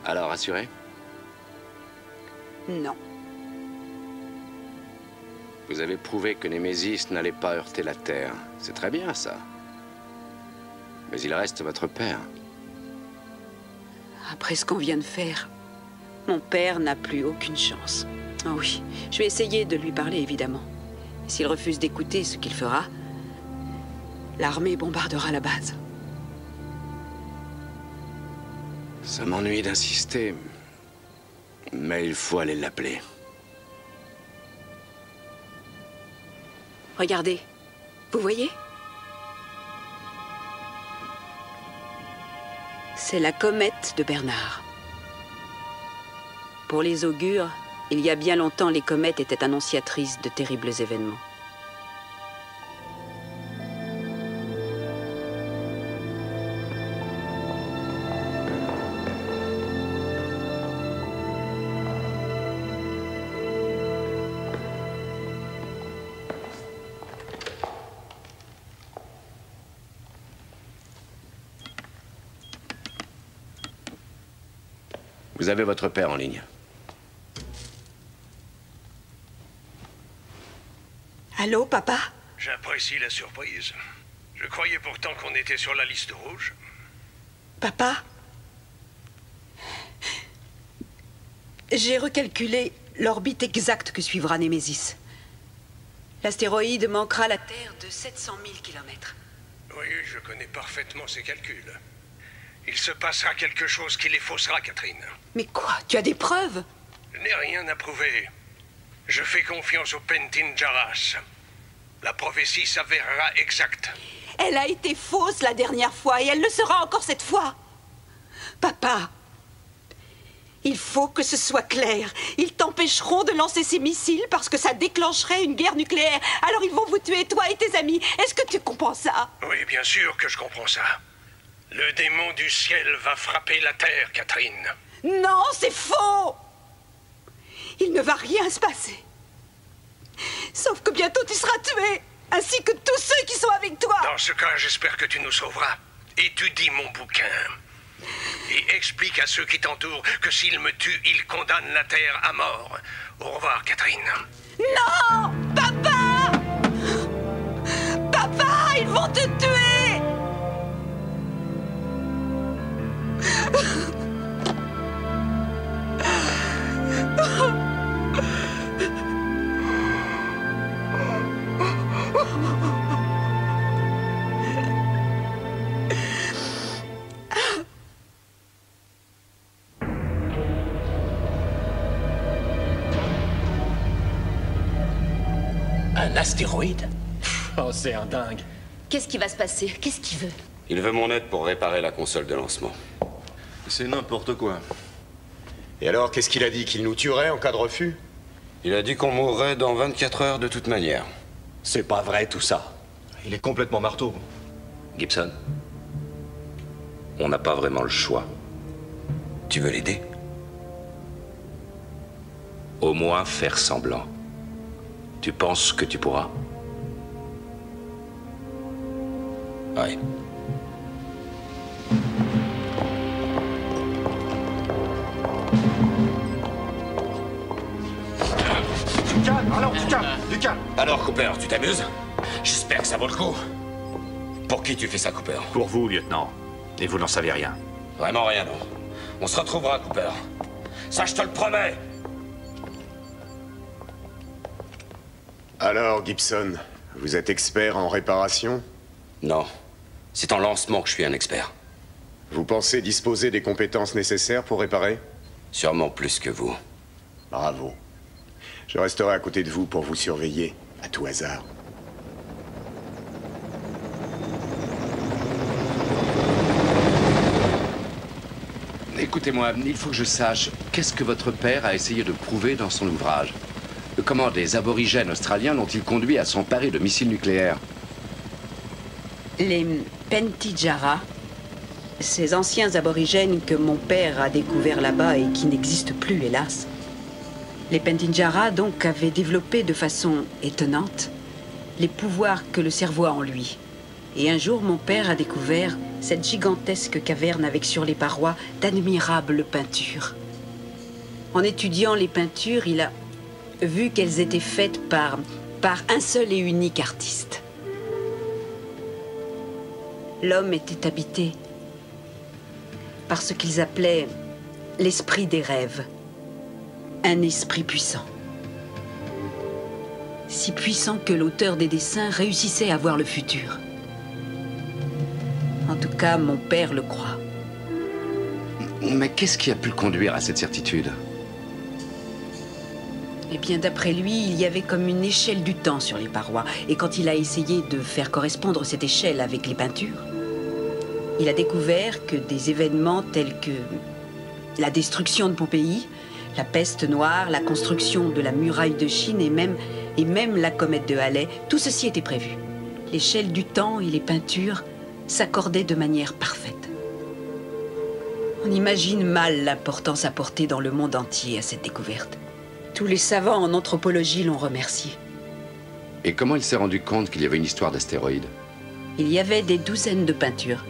Alors, rassuré? Non. Vous avez prouvé que Némésis n'allait pas heurter la Terre. C'est très bien, ça. Mais il reste votre père. Après ce qu'on vient de faire, mon père n'a plus aucune chance. Oh oui, je vais essayer de lui parler, évidemment. S'il refuse d'écouter ce qu'il fera, l'armée bombardera la base. Ça m'ennuie d'insister, mais il faut aller l'appeler. Regardez, vous voyez? C'est la comète de Bernard. Pour les augures, il y a bien longtemps, les comètes étaient annonciatrices de terribles événements. Vous avez votre père en ligne. Allô, papa? J'apprécie la surprise. Je croyais pourtant qu'on était sur la liste rouge. Papa? J'ai recalculé l'orbite exacte que suivra Némésis. L'astéroïde manquera la Terre de 700 000 km. Oui, je connais parfaitement ces calculs. Il se passera quelque chose qui les faussera, Catherine. Mais quoi? Tu as des preuves? Je n'ai rien à prouver. Je fais confiance au Pentin Jarras. La prophétie s'avérera exacte. Elle a été fausse la dernière fois et elle le sera encore cette fois. Papa, il faut que ce soit clair. Ils t'empêcheront de lancer ces missiles parce que ça déclencherait une guerre nucléaire. Alors ils vont vous tuer, toi et tes amis. Est-ce que tu comprends ça? Oui, bien sûr que je comprends ça. Le démon du ciel va frapper la terre, Catherine. Non, c'est faux! Il ne va rien se passer. Sauf que bientôt tu seras tué, ainsi que tous ceux qui sont avec toi. Dans ce cas, j'espère que tu nous sauveras. Étudie mon bouquin. Et explique à ceux qui t'entourent que s'ils me tuent, ils condamnent la terre à mort. Au revoir, Catherine. Non! Papa! Papa, ils vont te tuer! Un astéroïde? Oh, c'est un dingue. Qu'est-ce qui va se passer? Qu'est-ce qu'il veut? Il veut mon aide pour réparer la console de lancement. C'est n'importe quoi. Et alors, qu'est-ce qu'il a dit? Qu'il nous tuerait en cas de refus? Il a dit qu'on mourrait dans 24 heures de toute manière. C'est pas vrai tout ça. Il est complètement marteau. Gibson, on n'a pas vraiment le choix. Tu veux l'aider? Au moins faire semblant. Tu penses que tu pourras? Oui. Calme, allons. Du calme. Alors, Cooper, tu t'amuses? J'espère que ça vaut le coup. Pour qui tu fais ça, Cooper? Pour vous, lieutenant. Et vous n'en savez rien. Vraiment rien, non. On se retrouvera, Cooper. Ça, je te le promets. Alors, Gibson, vous êtes expert en réparation? Non. C'est en lancement que je suis un expert. Vous pensez disposer des compétences nécessaires pour réparer? Sûrement plus que vous. Bravo. Je resterai à côté de vous pour vous surveiller, à tout hasard. Écoutez-moi, il faut que je sache, qu'est-ce que votre père a essayé de prouver dans son ouvrage? Comment des aborigènes australiens l'ont-ils conduit à s'emparer de missiles nucléaires? Les Pentijara, ces anciens aborigènes que mon père a découverts là-bas et qui n'existent plus, hélas. Les Pentijara, donc, avaient développé de façon étonnante les pouvoirs que le cerveau a en lui. Et un jour, mon père a découvert cette gigantesque caverne avec sur les parois d'admirables peintures. En étudiant les peintures, il a vu qu'elles étaient faites par un seul et unique artiste. L'homme était habité par ce qu'ils appelaient l'esprit des rêves, un esprit puissant. Si puissant que l'auteur des dessins réussissait à voir le futur. En tout cas, mon père le croit. Mais qu'est-ce qui a pu le conduire à cette certitude? Eh bien, d'après lui, il y avait comme une échelle du temps sur les parois. Et quand il a essayé de faire correspondre cette échelle avec les peintures, il a découvert que des événements tels que la destruction de Pompéi, la peste noire, la construction de la muraille de Chine et même la comète de Halley, tout ceci était prévu. L'échelle du temps et les peintures s'accordaient de manière parfaite. On imagine mal l'importance apportée dans le monde entier à cette découverte. Tous les savants en anthropologie l'ont remercié. Et comment il s'est rendu compte qu'il y avait une histoire d'astéroïdes? Il y avait des douzaines de peintures.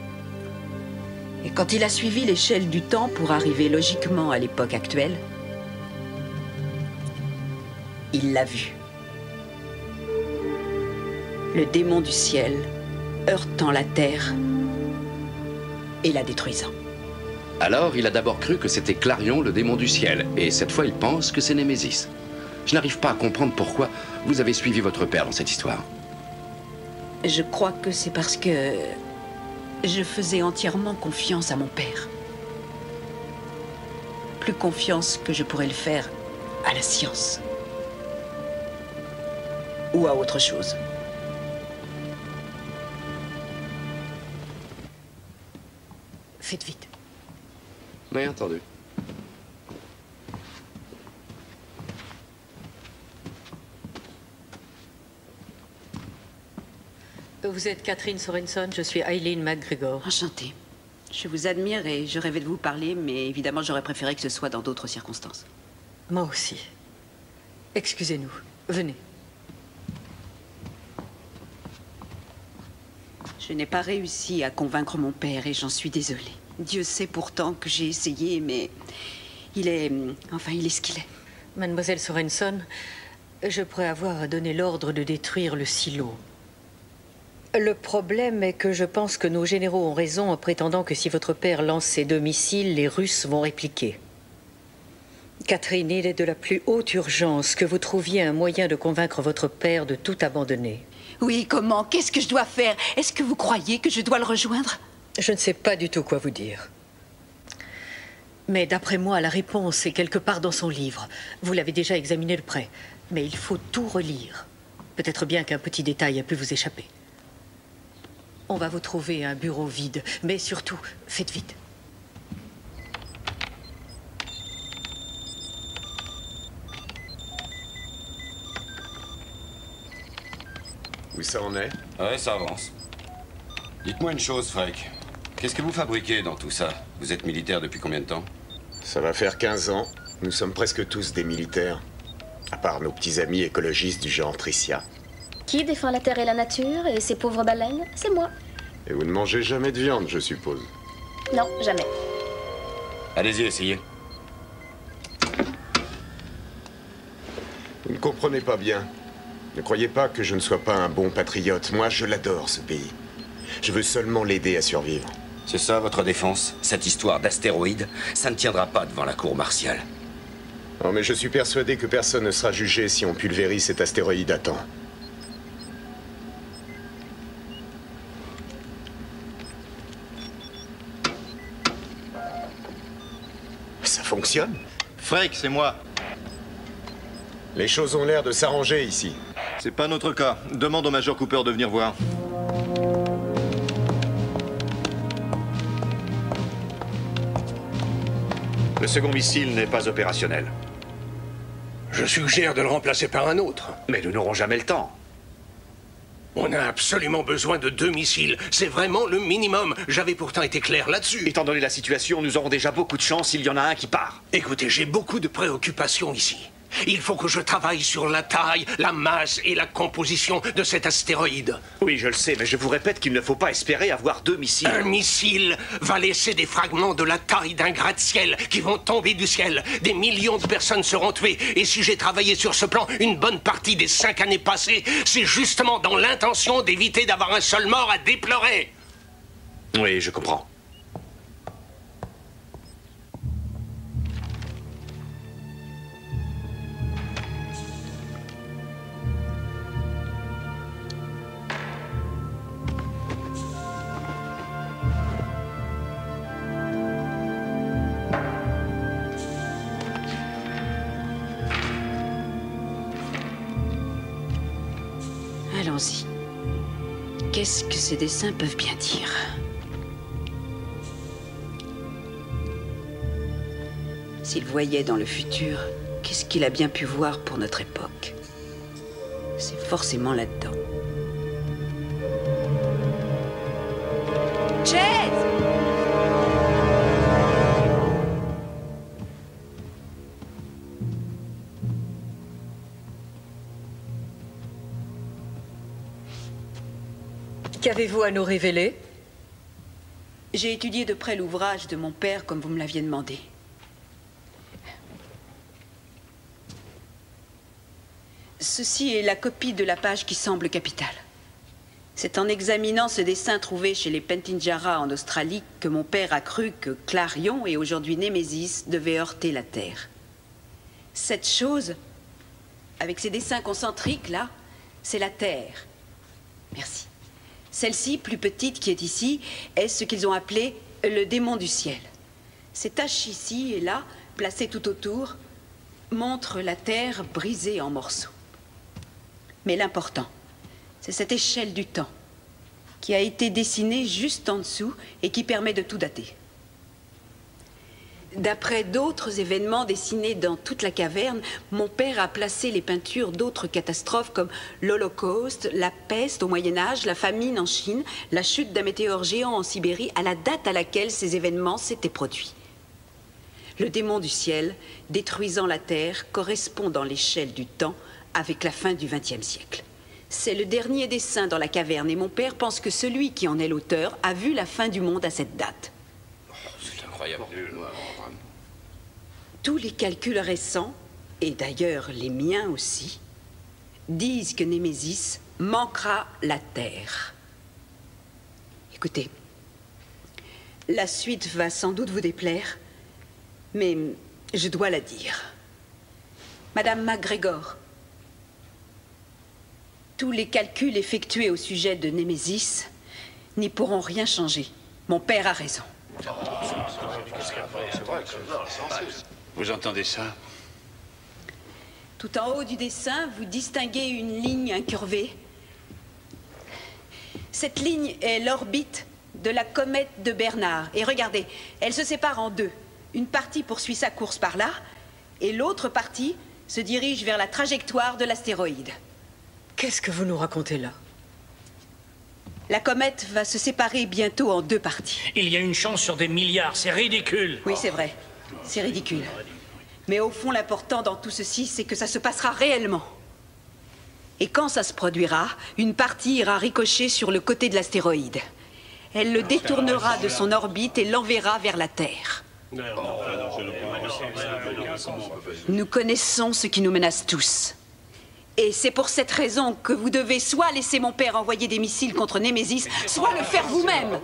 Et quand il a suivi l'échelle du temps pour arriver logiquement à l'époque actuelle, il l'a vu. Le démon du ciel heurtant la terre et la détruisant. Alors, il a d'abord cru que c'était Clarion, le démon du ciel. Et cette fois, il pense que c'est Némésis. Je n'arrive pas à comprendre pourquoi vous avez suivi votre père dans cette histoire. Je crois que c'est parce que je faisais entièrement confiance à mon père. Plus confiance que je pourrais le faire à la science. Ou à autre chose. Faites vite. Oui, entendu. Vous êtes Catherine Sorenson, je suis Eileen McGregor. Enchantée. Je vous admire et je rêvais de vous parler, mais évidemment j'aurais préféré que ce soit dans d'autres circonstances. Moi aussi. Excusez-nous. Venez. Je n'ai pas réussi à convaincre mon père et j'en suis désolée. Dieu sait pourtant que j'ai essayé, mais il est... enfin, il est ce qu'il est. Mademoiselle Sorenson, je pourrais avoir donné l'ordre de détruire le silo. Le problème est que je pense que nos généraux ont raison en prétendant que si votre père lance ses 2 missiles, les Russes vont répliquer. Catherine, il est de la plus haute urgence que vous trouviez un moyen de convaincre votre père de tout abandonner. Oui, comment? Qu'est-ce que je dois faire? Est-ce que vous croyez que je dois le rejoindre? Je ne sais pas du tout quoi vous dire. Mais d'après moi, la réponse est quelque part dans son livre. Vous l'avez déjà examiné de près. Mais il faut tout relire. Peut-être bien qu'un petit détail a pu vous échapper. On va vous trouver un bureau vide. Mais surtout, faites vite. Où ça en est? Ouais, ça avance. Dites-moi une chose, Freck. Qu'est-ce que vous fabriquez dans tout ça? Vous êtes militaire depuis combien de temps? Ça va faire 15 ans. Nous sommes presque tous des militaires. À part nos petits amis écologistes du genre Tricia. Qui défend la terre et la nature et ces pauvres baleines? C'est moi. Et vous ne mangez jamais de viande, je suppose. Non, jamais. Allez-y, essayez. Vous ne comprenez pas bien. Ne croyez pas que je ne sois pas un bon patriote. Moi, je l'adore, ce pays. Je veux seulement l'aider à survivre. C'est ça votre défense? Cette histoire d'astéroïde, ça ne tiendra pas devant la cour martiale. Non, mais je suis persuadé que personne ne sera jugé si on pulvérise cet astéroïde à temps. Ça fonctionne? Freak, c'est moi. Les choses ont l'air de s'arranger ici. C'est pas notre cas. Demande au Major Cooper de venir voir. Le second missile n'est pas opérationnel. Je suggère de le remplacer par un autre. Mais nous n'aurons jamais le temps. On a absolument besoin de 2 missiles. C'est vraiment le minimum. J'avais pourtant été clair là-dessus. Étant donné la situation, nous aurons déjà beaucoup de chance s'il y en a un qui part. Écoutez, j'ai beaucoup de préoccupations ici. Il faut que je travaille sur la taille, la masse et la composition de cet astéroïde. Oui, je le sais, mais je vous répète qu'il ne faut pas espérer avoir 2 missiles. Un missile va laisser des fragments de la taille d'un gratte-ciel qui vont tomber du ciel. Des millions de personnes seront tuées. Et si j'ai travaillé sur ce plan une bonne partie des 5 années passées, c'est justement dans l'intention d'éviter d'avoir un seul mort à déplorer. Oui, je comprends. Allons-y. Qu'est-ce que ces dessins peuvent bien dire? S'il voyait dans le futur, qu'est-ce qu'il a bien pu voir pour notre époque? C'est forcément là-dedans. Chase! Qu'avez-vous à nous révéler? J'ai étudié de près l'ouvrage de mon père, comme vous me l'aviez demandé. Ceci est la copie de la page qui semble capitale. C'est en examinant ce dessin trouvé chez les Pentinjara en Australie que mon père a cru que Clarion et aujourd'hui Némésis devaient heurter la Terre. Cette chose, avec ces dessins concentriques là, c'est la Terre. Merci. Celle-ci, plus petite, qui est ici, est ce qu'ils ont appelé le démon du ciel. Ces taches ici et là, placées tout autour, montrent la Terre brisée en morceaux. Mais l'important, c'est cette échelle du temps, qui a été dessinée juste en dessous et qui permet de tout dater. D'après d'autres événements dessinés dans toute la caverne, mon père a placé les peintures d'autres catastrophes comme l'Holocauste, la peste au Moyen-Âge, la famine en Chine, la chute d'un météore géant en Sibérie, à la date à laquelle ces événements s'étaient produits. Le démon du ciel, détruisant la Terre, correspond dans l'échelle du temps avec la fin du XXe siècle. C'est le dernier dessin dans la caverne et mon père pense que celui qui en est l'auteur a vu la fin du monde à cette date. C'est incroyable. Tous les calculs récents, et d'ailleurs les miens aussi, disent que Némésis manquera la Terre. Écoutez, la suite va sans doute vous déplaire, mais je dois la dire. Madame MacGregor, tous les calculs effectués au sujet de Némésis n'y pourront rien changer. Mon père a raison. Vous entendez ça? Tout en haut du dessin, vous distinguez une ligne incurvée. Cette ligne est l'orbite de la comète de Bernard. Et regardez, elle se sépare en deux. Une partie poursuit sa course par là, et l'autre partie se dirige vers la trajectoire de l'astéroïde. Qu'est-ce que vous nous racontez là? La comète va se séparer bientôt en deux parties. Il y a une chance sur des milliards, c'est ridicule. Oui, c'est vrai. C'est ridicule. Mais au fond, l'important dans tout ceci, c'est que ça se passera réellement. Et quand ça se produira, une partie ira ricocher sur le côté de l'astéroïde. Elle le détournera de son orbite et l'enverra vers la Terre. Nous connaissons ce qui nous menace tous. Et c'est pour cette raison que vous devez soit laisser mon père envoyer des missiles contre Némésis, soit le faire vous-même.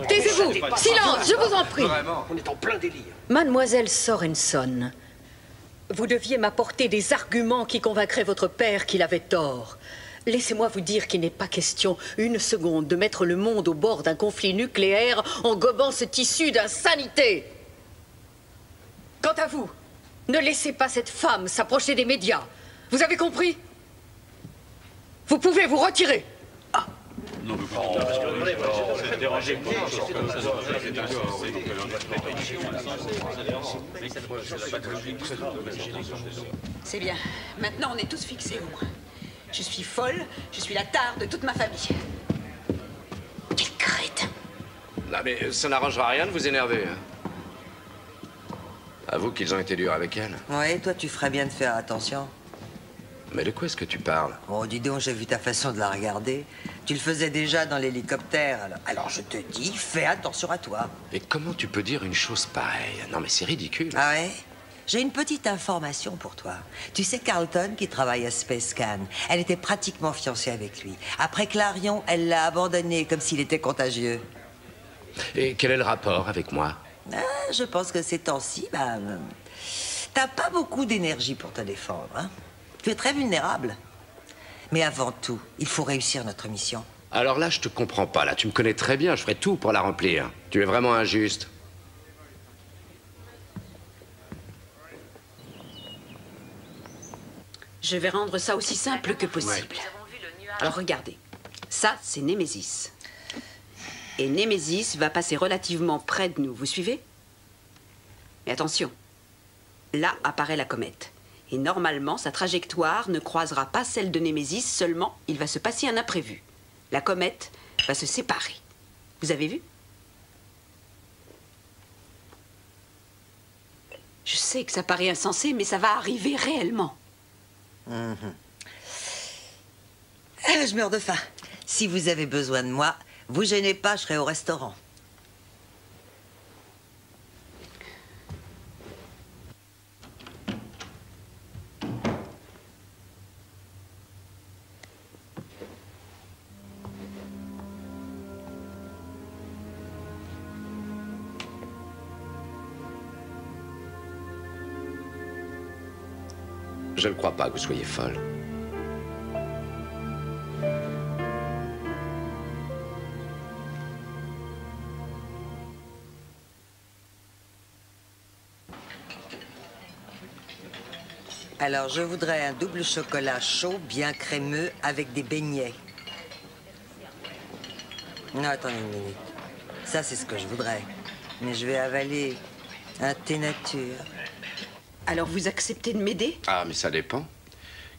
Taisez-vous! Silence, je vous en prie! On est en plein délire. Mademoiselle Sorenson, vous deviez m'apporter des arguments qui convaincraient votre père qu'il avait tort. Laissez-moi vous dire qu'il n'est pas question une seconde de mettre le monde au bord d'un conflit nucléaire en gobant ce tissu d'insanité. Quant à vous, ne laissez pas cette femme s'approcher des médias. Vous avez compris? Vous pouvez vous retirer. C'est bien. Maintenant, on est tous fixés au moins. Je suis folle, je suis la tare de toute ma famille. Quel crétin! Non, mais ça n'arrangera rien de vous énerver. Avoue qu'ils ont été durs avec elle. Ouais, toi, tu ferais bien de faire attention. Mais de quoi est-ce que tu parles? Oh, dis donc, j'ai vu ta façon de la regarder. Tu le faisais déjà dans l'hélicoptère. Alors je te dis, fais attention à toi. Et comment tu peux dire une chose pareille? Non, mais c'est ridicule. Ah ouais? J'ai une petite information pour toi. Tu sais Carlton qui travaille à Space Scan. Elle était pratiquement fiancée avec lui. Après Clarion, elle l'a abandonné comme s'il était contagieux. Et quel est le rapport avec moi? Ah, je pense que ces temps-ci, t'as pas beaucoup d'énergie pour te défendre. Hein? Tu es très vulnérable. Mais avant tout, il faut réussir notre mission. Alors là, je te comprends pas. Là, tu me connais très bien. Je ferai tout pour la remplir. Tu es vraiment injuste. Je vais rendre ça aussi simple que possible. Ouais. Alors regardez, ça c'est Némésis. Et Némésis va passer relativement près de nous, vous suivez? Mais attention, là apparaît la comète. Et normalement, sa trajectoire ne croisera pas celle de Némésis, seulement il va se passer un imprévu. La comète va se séparer. Vous avez vu? Je sais que ça paraît insensé, mais ça va arriver réellement. Je meurs de faim. Si vous avez besoin de moi, vous gênez pas, je serai au restaurant. Je ne crois pas que vous soyez folle. Alors, je voudrais un double chocolat chaud, bien crémeux, avec des beignets. Non, attendez une minute. Ça, c'est ce que je voudrais. Mais je vais avaler un thé nature. Alors vous acceptez de m'aider? Ah, mais ça dépend.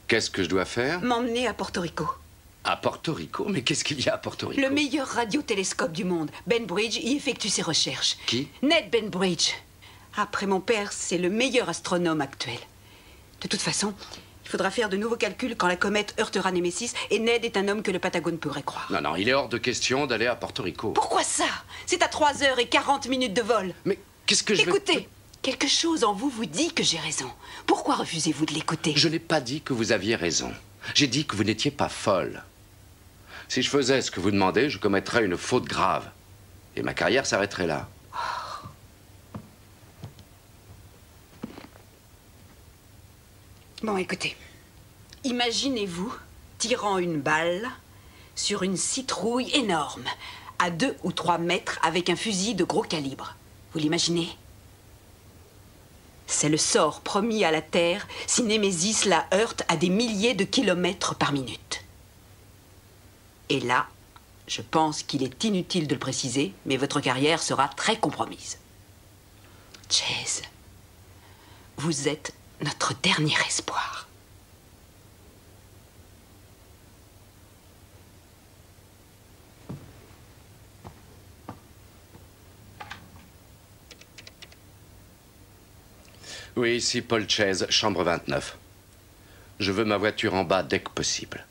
Qu'est-ce que je dois faire? M'emmener à Porto Rico. À Porto Rico? Mais qu'est-ce qu'il y a à Porto Rico? Le meilleur radiotélescope du monde. Benbridge y effectue ses recherches. Qui? Ned Benbridge. Après mon père, c'est le meilleur astronome actuel. De toute façon, il faudra faire de nouveaux calculs quand la comète heurtera Némésis, et Ned est un homme que le Patagone pourrait croire. Non, non, il est hors de question d'aller à Porto Rico. Pourquoi ça? C'est à 3h40 de vol. Mais qu'est-ce que je vais... Écoutez, quelque chose en vous vous dit que j'ai raison. Pourquoi refusez-vous de l'écouter? Je n'ai pas dit que vous aviez raison. J'ai dit que vous n'étiez pas folle. Si je faisais ce que vous demandez, je commettrais une faute grave. Et ma carrière s'arrêterait là. Bon, écoutez. Imaginez-vous tirant une balle sur une citrouille énorme, à 2 ou 3 mètres, avec un fusil de gros calibre. Vous l'imaginez? C'est le sort promis à la Terre si Némésis la heurte à des milliers de kilomètres par minute. Et là, je pense qu'il est inutile de le préciser, mais votre carrière sera très compromise. Chase, vous êtes notre dernier espoir. Oui, ici Paul Chase, chambre 29. Je veux ma voiture en bas dès que possible.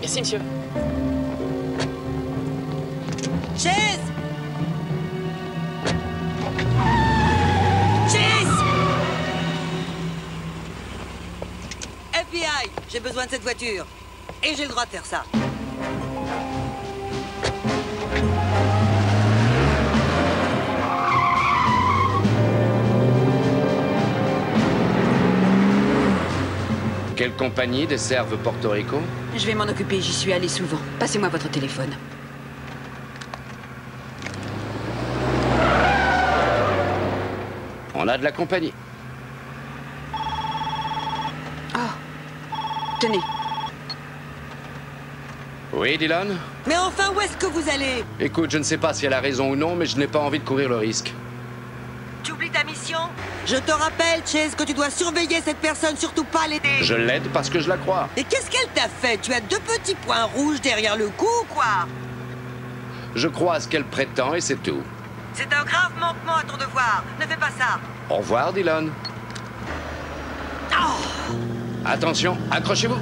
Merci, monsieur. Chase! Chase! FBI, j'ai besoin de cette voiture. Et j'ai le droit de faire ça. Quelle compagnie desserve Porto Rico? Je vais m'en occuper, j'y suis allé souvent. Passez-moi votre téléphone. On a de la compagnie. Oh. Tenez. Oui, Dylan? Mais enfin, où est-ce que vous allez? Écoute, je ne sais pas si elle a raison ou non, mais je n'ai pas envie de courir le risque. Tu oublies ta mission? Je te rappelle, Chase, que tu dois surveiller cette personne, surtout pas l'aider. Je l'aide parce que je la crois. Et qu'est-ce qu'elle t'a fait? Tu as 2 petits points rouges derrière le cou ou quoi? Je crois à ce qu'elle prétend et c'est tout. C'est un grave manquement à ton devoir. Ne fais pas ça. Au revoir, Dylan. Oh! Attention, accrochez-vous.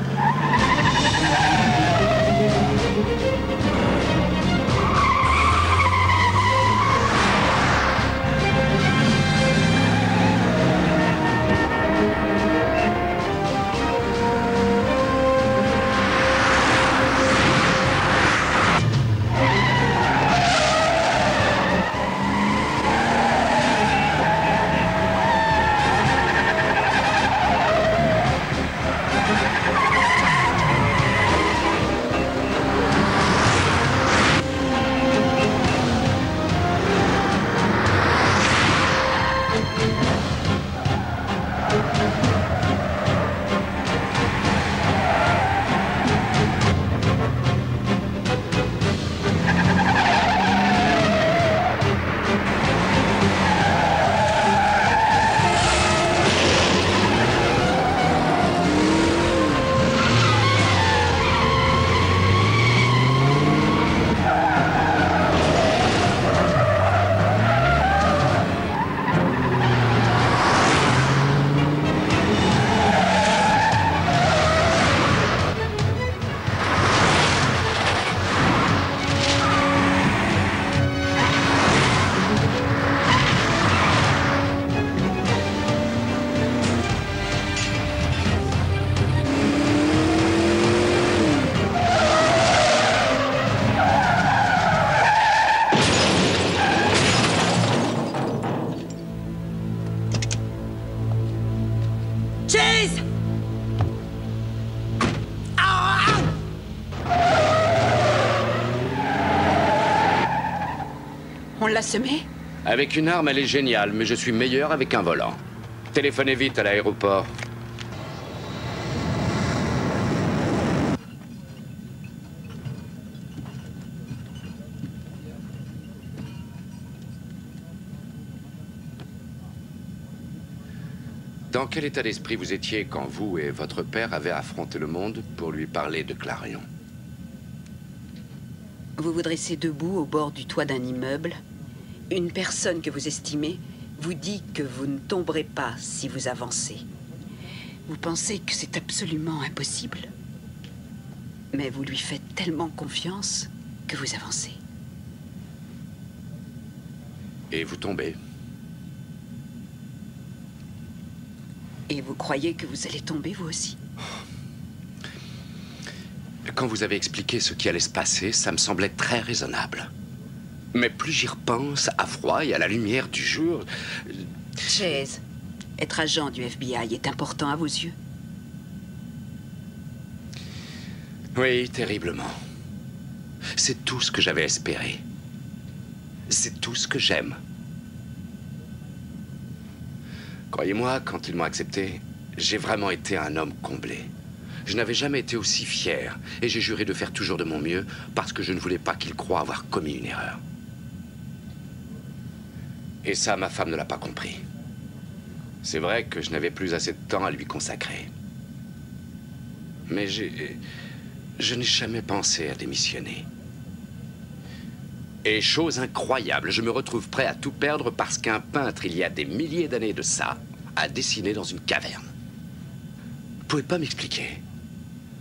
Chase! On l'a semé? Avec une arme, elle est géniale, mais je suis meilleur avec un volant. Téléphonez vite à l'aéroport. Dans quel état d'esprit vous étiez quand vous et votre père avez affronté le monde pour lui parler de Clarion? Vous vous dressez debout au bord du toit d'un immeuble. Une personne que vous estimez vous dit que vous ne tomberez pas si vous avancez. Vous pensez que c'est absolument impossible. Mais vous lui faites tellement confiance que vous avancez. Et vous tombez. Et vous croyez que vous allez tomber, vous aussi? Quand vous avez expliqué ce qui allait se passer, ça me semblait très raisonnable. Mais plus j'y repense, à froid et à la lumière du jour... Chase, être agent du FBI est important à vos yeux? Oui, terriblement. C'est tout ce que j'avais espéré. C'est tout ce que j'aime. Croyez-moi, quand ils m'ont accepté, j'ai vraiment été un homme comblé. Je n'avais jamais été aussi fier, et j'ai juré de faire toujours de mon mieux parce que je ne voulais pas qu'ils croient avoir commis une erreur. Et ça, ma femme ne l'a pas compris. C'est vrai que je n'avais plus assez de temps à lui consacrer. Mais je n'ai jamais pensé à démissionner. Et chose incroyable, je me retrouve prêt à tout perdre parce qu'un peintre, il y a des milliers d'années de ça, a dessiné dans une caverne. Vous pouvez pas m'expliquer.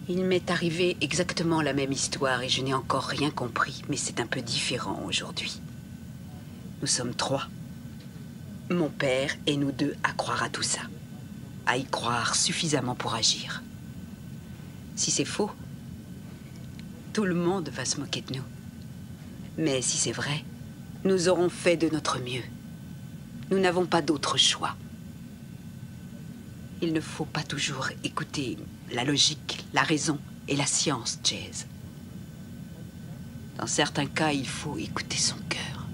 Il m'est arrivé exactement la même histoire et je n'ai encore rien compris, mais c'est un peu différent aujourd'hui. Nous sommes 3. Mon père et nous 2 à croire à tout ça. À y croire suffisamment pour agir. Si c'est faux, tout le monde va se moquer de nous. Mais si c'est vrai, nous aurons fait de notre mieux. Nous n'avons pas d'autre choix. Il ne faut pas toujours écouter la logique, la raison et la science, Chase. Dans certains cas, il faut écouter son cœur.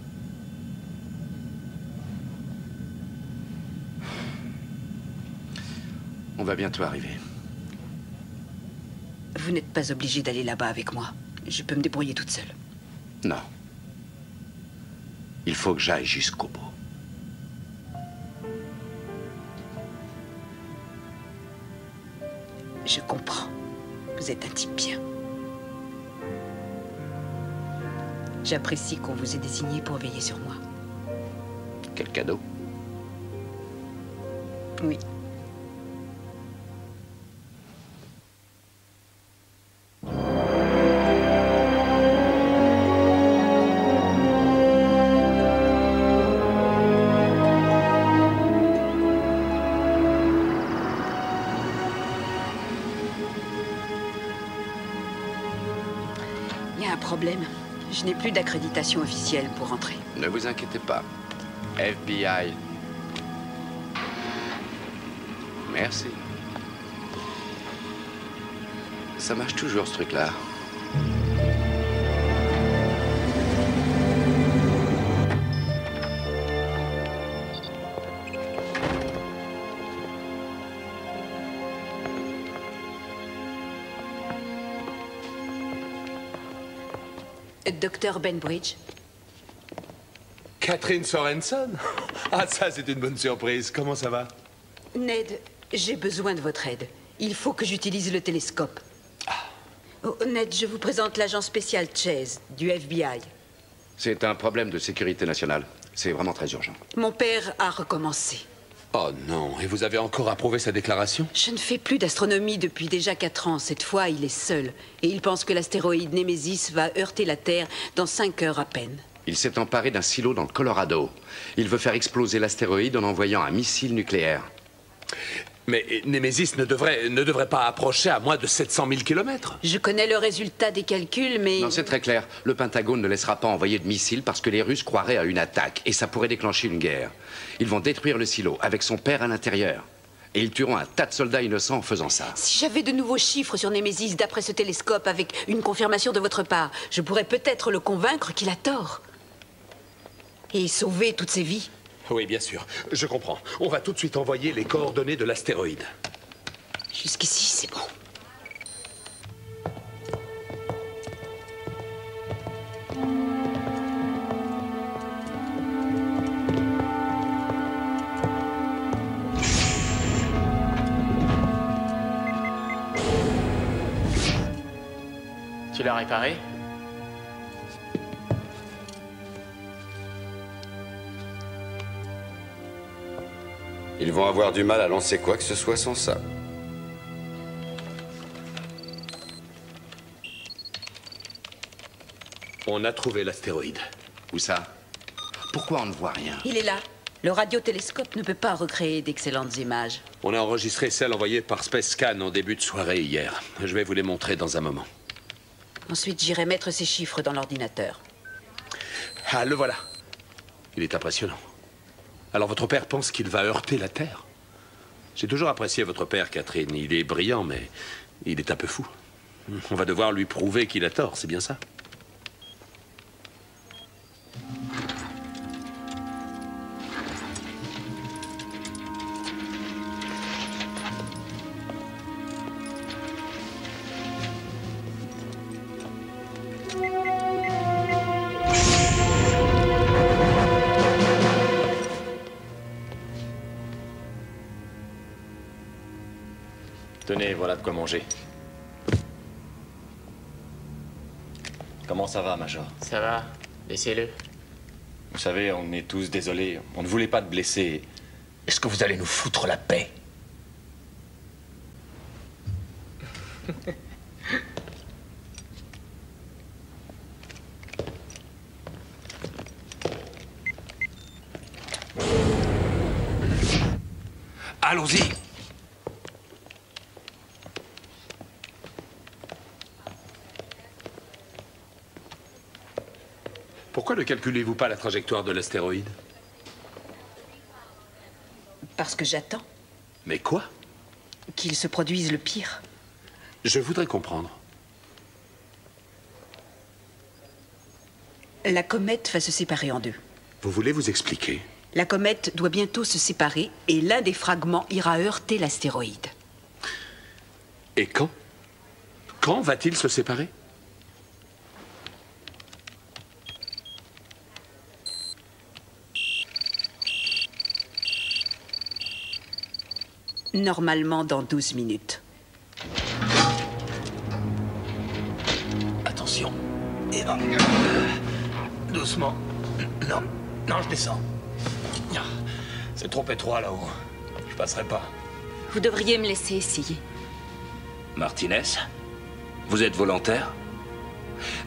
On va bientôt arriver. Vous n'êtes pas obligé d'aller là-bas avec moi. Je peux me débrouiller toute seule. Non. Il faut que j'aille jusqu'au bout. Je comprends. Vous êtes un type bien. J'apprécie qu'on vous ait désigné pour veiller sur moi. Quel cadeau. Oui. Problème. Je n'ai plus d'accréditation officielle pour entrer. Ne vous inquiétez pas. FBI. Merci. Ça marche toujours, ce truc-là. Docteur Benbridge. Catherine Sorensen? Ah, ça, c'est une bonne surprise. Comment ça va? Ned, j'ai besoin de votre aide. Il faut que j'utilise le télescope. Oh, Ned, je vous présente l'agent spécial Chase, du FBI. C'est un problème de sécurité nationale. C'est vraiment très urgent. Mon père a recommencé. Oh non, et vous avez encore approuvé sa déclaration? Je ne fais plus d'astronomie depuis déjà 4 ans. Cette fois, il est seul. Et il pense que l'astéroïde Némésis va heurter la Terre dans 5 heures à peine. Il s'est emparé d'un silo dans le Colorado. Il veut faire exploser l'astéroïde en envoyant un missile nucléaire. Mais Némésis ne devrait pas approcher à moins de 700 000 km. Je connais le résultat des calculs, mais... Non, c'est très clair. Le Pentagone ne laissera pas envoyer de missiles parce que les Russes croiraient à une attaque et ça pourrait déclencher une guerre. Ils vont détruire le silo avec son père à l'intérieur. Et ils tueront un tas de soldats innocents en faisant ça. Si j'avais de nouveaux chiffres sur Némésis d'après ce télescope avec une confirmation de votre part, je pourrais peut-être le convaincre qu'il a tort. Et sauver toutes ces vies. Oui, bien sûr. Je comprends. On va tout de suite envoyer les coordonnées de l'astéroïde. Jusqu'ici, c'est bon. Tu l'as réparé? Ils vont avoir du mal à lancer quoi que ce soit sans ça. On a trouvé l'astéroïde. Où ça? Pourquoi on ne voit rien? Il est là. Le radiotélescope ne peut pas recréer d'excellentes images. On a enregistré celles envoyées par Space Scan en début de soirée hier. Je vais vous les montrer dans un moment. Ensuite, j'irai mettre ces chiffres dans l'ordinateur. Ah, le voilà. Il est impressionnant. Alors votre père pense qu'il va heurter la Terre? J'ai toujours apprécié votre père, Catherine. Il est brillant, mais il est un peu fou. On va devoir lui prouver qu'il a tort, c'est bien ça? Tenez, voilà de quoi manger. Comment ça va, Major? Ça va, laissez-le. Vous savez, on est tous désolés. On ne voulait pas te blesser. Est-ce que vous allez nous foutre la paix? allons-y. Pourquoi ne calculez-vous pas la trajectoire de l'astéroïde? Parce que j'attends Mais quoi? qu'il se produise le pire. Je voudrais comprendre. La comète va se séparer en deux. Vous voulez vous expliquer? La comète doit bientôt se séparer et l'un des fragments ira heurter l'astéroïde. Et quand? Quand va-t-il se séparer? Normalement dans 12 minutes. Attention. Et là. Doucement. Non, non, je descends. C'est trop étroit là-haut. Je passerai pas. Vous devriez me laisser essayer. Martinez, vous êtes volontaire?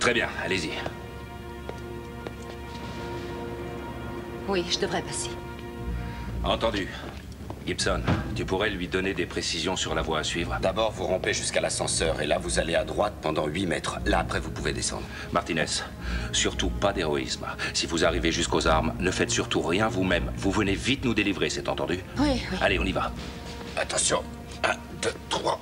Très bien, allez-y. Oui, je devrais passer. Entendu. Gibson, tu pourrais lui donner des précisions sur la voie à suivre? D'abord, vous rampez jusqu'à l'ascenseur, et là, vous allez à droite pendant 8 mètres. Là, après, vous pouvez descendre. Martinez, surtout pas d'héroïsme. Si vous arrivez jusqu'aux armes, ne faites surtout rien vous-même. Vous venez vite nous délivrer, c'est entendu? Oui, oui. Allez, on y va. Attention. 1, 2, 3.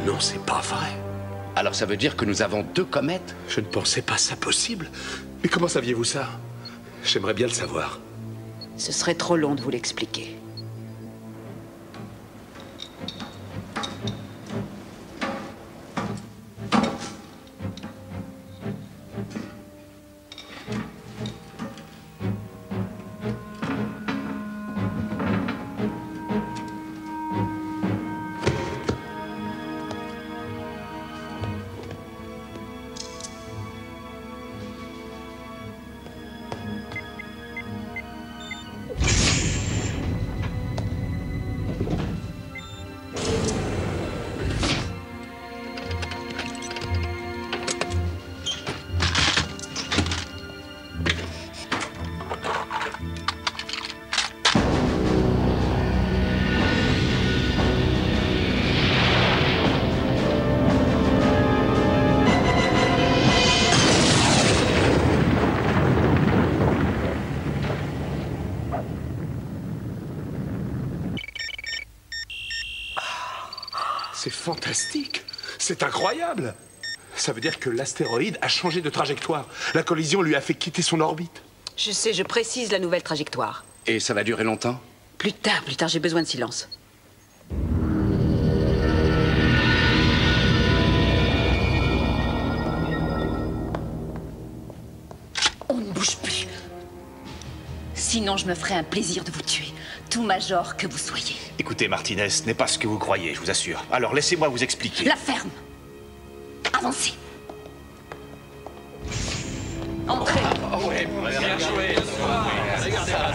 Non, c'est pas vrai. Alors ça veut dire que nous avons 2 comètes? Je ne pensais pas ça possible. Mais comment saviez-vous ça? J'aimerais bien le savoir. Ce serait trop long de vous l'expliquer. C'est fantastique. C'est incroyable. Ça veut dire que l'astéroïde a changé de trajectoire. La collision lui a fait quitter son orbite. Je sais, je précise la nouvelle trajectoire. Et ça va durer longtemps? Plus tard, j'ai besoin de silence. On ne bouge plus. Sinon, je me ferai un plaisir de vous tuer. Tout major que vous soyez. Écoutez, Martinez, ce n'est pas ce que vous croyez, je vous assure. Alors laissez-moi vous expliquer. La ferme. Avancez. Entrez. Ouais, bien joué.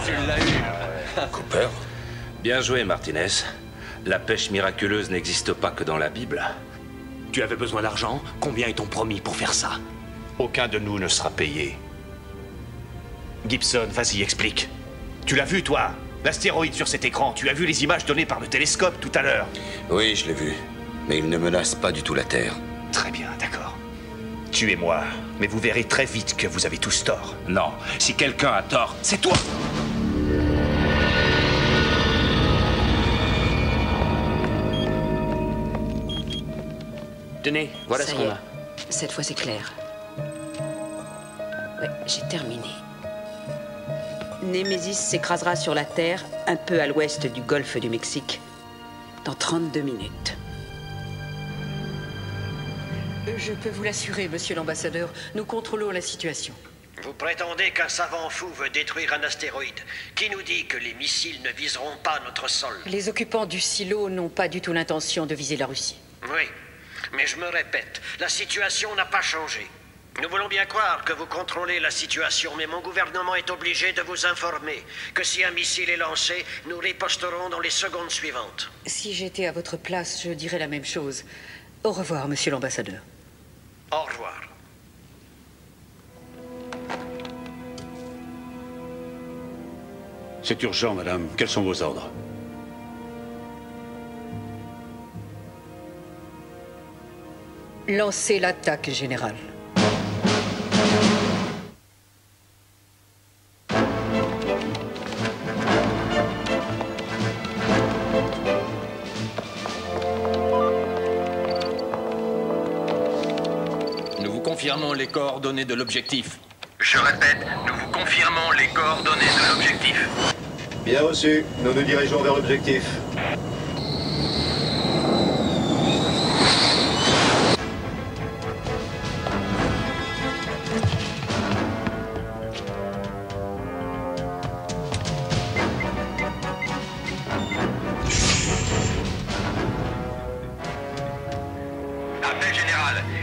Tu l'as eu. Cooper. Bien joué, Martinez. La pêche miraculeuse n'existe pas que dans la Bible. Tu avais besoin d'argent? Combien est-on promis pour faire ça? Aucun de nous ne sera payé. Gibson, vas-y, explique. Tu l'as vu, toi? L'astéroïde sur cet écran, tu as vu les images données par le télescope tout à l'heure? Oui, je l'ai vu. Mais il ne menace pas du tout la Terre. Très bien, d'accord. Tuez-moi, mais vous verrez très vite que vous avez tous tort. Non, si quelqu'un a tort, c'est toi! Tenez, voilà Ça ce y qu'on est. a. Cette fois, c'est clair. Ouais, j'ai terminé. Némésis s'écrasera sur la Terre, un peu à l'ouest du golfe du Mexique, dans 32 minutes. Je peux vous l'assurer, monsieur l'ambassadeur. Nous contrôlons la situation. Vous prétendez qu'un savant fou veut détruire un astéroïde. Qui nous dit que les missiles ne viseront pas notre sol? Les occupants du silo n'ont pas du tout l'intention de viser la Russie. Oui, mais je me répète, la situation n'a pas changé. Nous voulons bien croire que vous contrôlez la situation, mais mon gouvernement est obligé de vous informer que si un missile est lancé, nous riposterons dans les secondes suivantes. Si j'étais à votre place, je dirais la même chose. Au revoir, monsieur l'ambassadeur. Au revoir. C'est urgent, madame. Quels sont vos ordres? Lancez l'attaque, général. Nous vous confirmons les coordonnées de l'objectif. Je répète, nous vous confirmons les coordonnées de l'objectif. Bien reçu. Nous nous dirigeons vers l'objectif.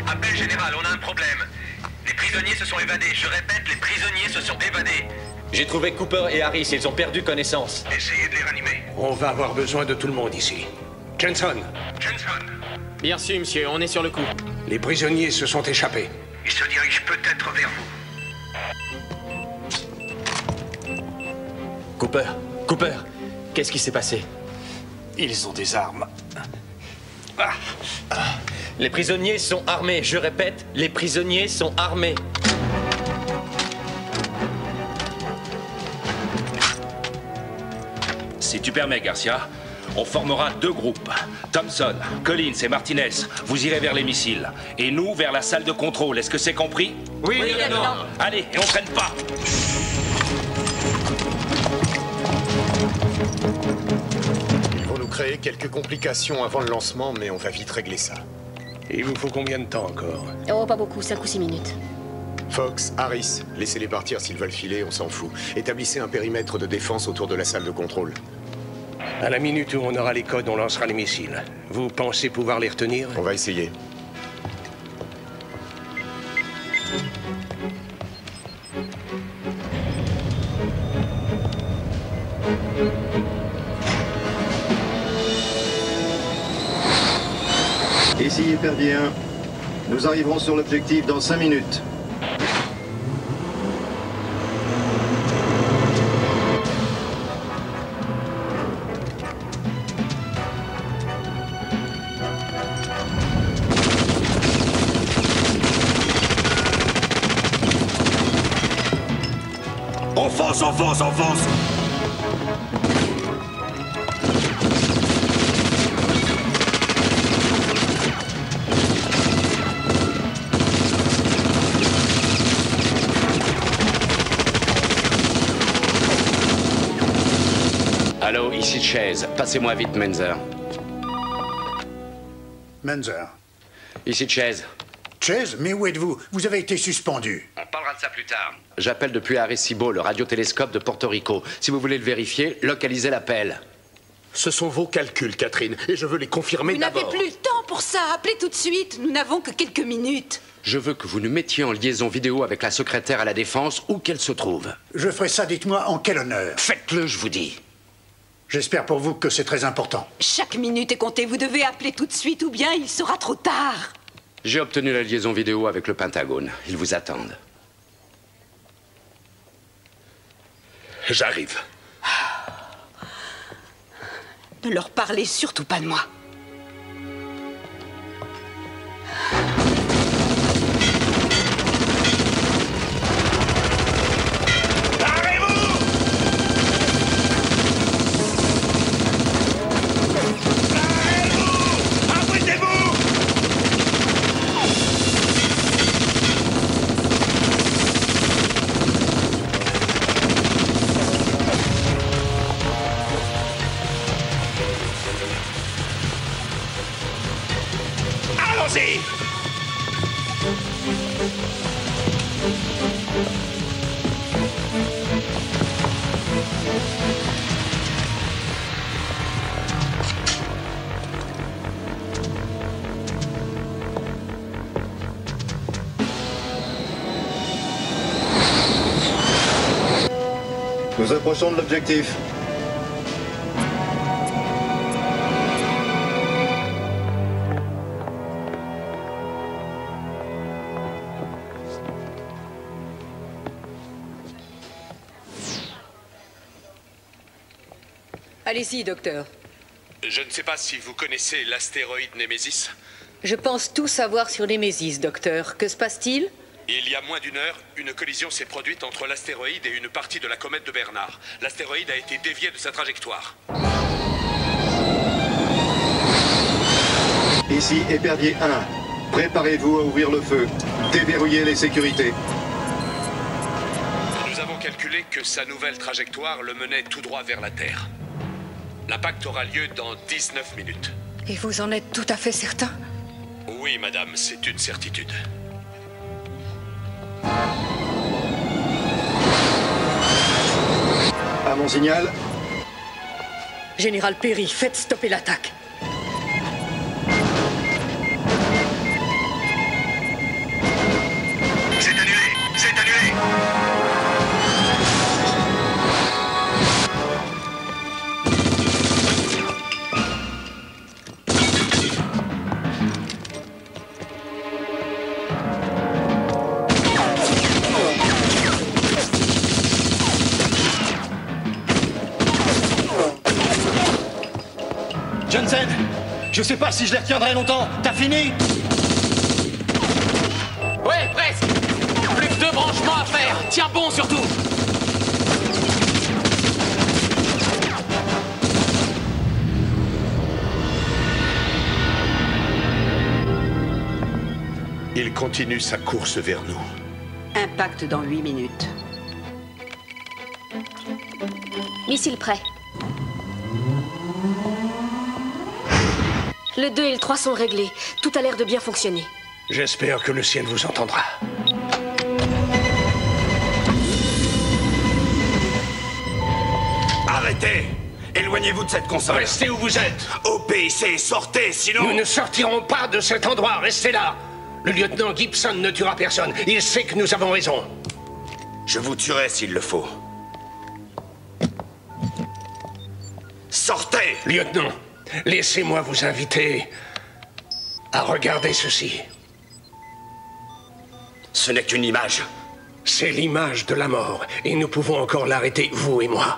Appel général, on a un problème. Les prisonniers se sont évadés. Je répète, les prisonniers se sont évadés. J'ai trouvé Cooper et Harris, ils ont perdu connaissance. Essayez de les ranimer. On va avoir besoin de tout le monde ici. Jensen. Bien sûr, monsieur, on est sur le coup. Les prisonniers se sont échappés. Ils se dirigent peut-être vers vous. Cooper, qu'est-ce qui s'est passé? Ils ont des armes. Les prisonniers sont armés, je répète, les prisonniers sont armés. Si tu permets, Garcia, on formera deux groupes. Thompson, Collins et Martinez, vous irez vers les missiles. Et nous, vers la salle de contrôle. Est-ce que c'est compris? Oui, lieutenant. Allez, et on traîne pas. Ils vont nous créer quelques complications avant le lancement, mais on va vite régler ça. Et il vous faut combien de temps encore? Oh, pas beaucoup, 5 ou 6 minutes. Fox, Harris, laissez-les partir s'ils veulent filer, on s'en fout. Établissez un périmètre de défense autour de la salle de contrôle. À la minute où on aura les codes, on lancera les missiles. Vous pensez pouvoir les retenir? On va essayer. Ici Hyperdien. Nous arriverons sur l'objectif dans 5 minutes. Enfonce, enfonce, enfonce! Allô, ici Chase. Passez-moi vite, Menzer. Menzer. Ici Chase. Chase, mais où êtes-vous? Vous avez été suspendu. On parlera de ça plus tard. J'appelle depuis Arecibo, le radiotélescope de Porto Rico. Si vous voulez le vérifier, localisez l'appel. Ce sont vos calculs, Catherine, et je veux les confirmer Vous n'avez d'abord. plus le temps pour ça. Appelez tout de suite. Nous n'avons que quelques minutes. Je veux que vous nous mettiez en liaison vidéo avec la secrétaire à la Défense, où qu'elle se trouve. Je ferai ça, dites-moi, en quel honneur? Faites-le, je vous dis. J'espère pour vous que c'est très important. Chaque minute est comptée. Vous devez appeler tout de suite ou bien il sera trop tard. J'ai obtenu la liaison vidéo avec le Pentagone. Ils vous attendent. J'arrive. Ne leur parlez surtout pas de moi. Nous approchons de l'objectif. Allez-y, docteur. Je ne sais pas si vous connaissez l'astéroïde Némésis. Je pense tout savoir sur Némésis, docteur. Que se passe-t-il? Il y a moins d'une heure, une collision s'est produite entre l'astéroïde et une partie de la comète de Bernard. L'astéroïde a été dévié de sa trajectoire. Ici, Épervier 1. Préparez-vous à ouvrir le feu. Déverrouillez les sécurités. Nous avons calculé que sa nouvelle trajectoire le menait tout droit vers la Terre. L'impact aura lieu dans 19 minutes. Et vous en êtes tout à fait certain? Oui, madame, c'est une certitude. À mon signal. Général Perry, faites stopper l'attaque. C'est annulé! C'est annulé! Johnson, je sais pas si je les retiendrai longtemps. T'as fini? Ouais, presque. Plus que 2 branchements à faire. Tiens bon surtout. Il continue sa course vers nous. Impact dans 8 minutes. Missile prêt. Le 2 et le 3 sont réglés. Tout a l'air de bien fonctionner. J'espère que le ciel vous entendra. Arrêtez! Éloignez-vous de cette console. Restez où vous êtes. OPIC, sortez, sinon... Nous ne sortirons pas de cet endroit. Restez là. Le lieutenant Gibson ne tuera personne. Il sait que nous avons raison. Je vous tuerai s'il le faut. Sortez! Lieutenant, laissez-moi vous inviter à regarder ceci. Ce n'est qu'une image. C'est l'image de la mort, et nous pouvons encore l'arrêter, vous et moi.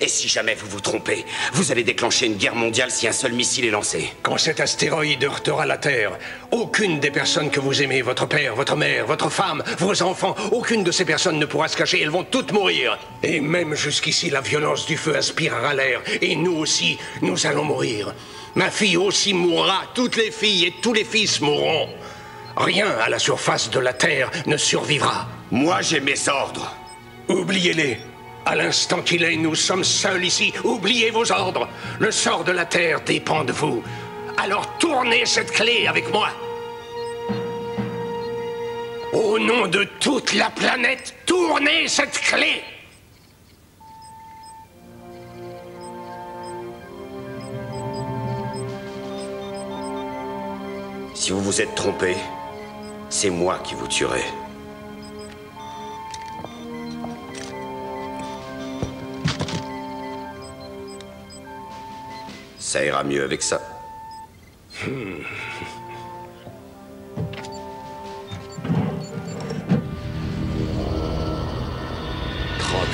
Et si jamais vous vous trompez, vous allez déclencher une guerre mondiale si un seul missile est lancé. Quand cet astéroïde heurtera la Terre, aucune des personnes que vous aimez, votre père, votre mère, votre femme, vos enfants, aucune de ces personnes ne pourra se cacher, elles vont toutes mourir. Et même jusqu'ici, la violence du feu aspirera l'air, et nous aussi, nous allons mourir. Ma fille aussi mourra, toutes les filles et tous les fils mourront. Rien à la surface de la Terre ne survivra. Moi, j'ai mes ordres. Oubliez-les. À l'instant qu'il est, nous sommes seuls ici. Oubliez vos ordres. Le sort de la Terre dépend de vous. Alors tournez cette clé avec moi. Au nom de toute la planète, tournez cette clé. Si vous vous êtes trompé, c'est moi qui vous tuerai. Ça ira mieux avec ça. 30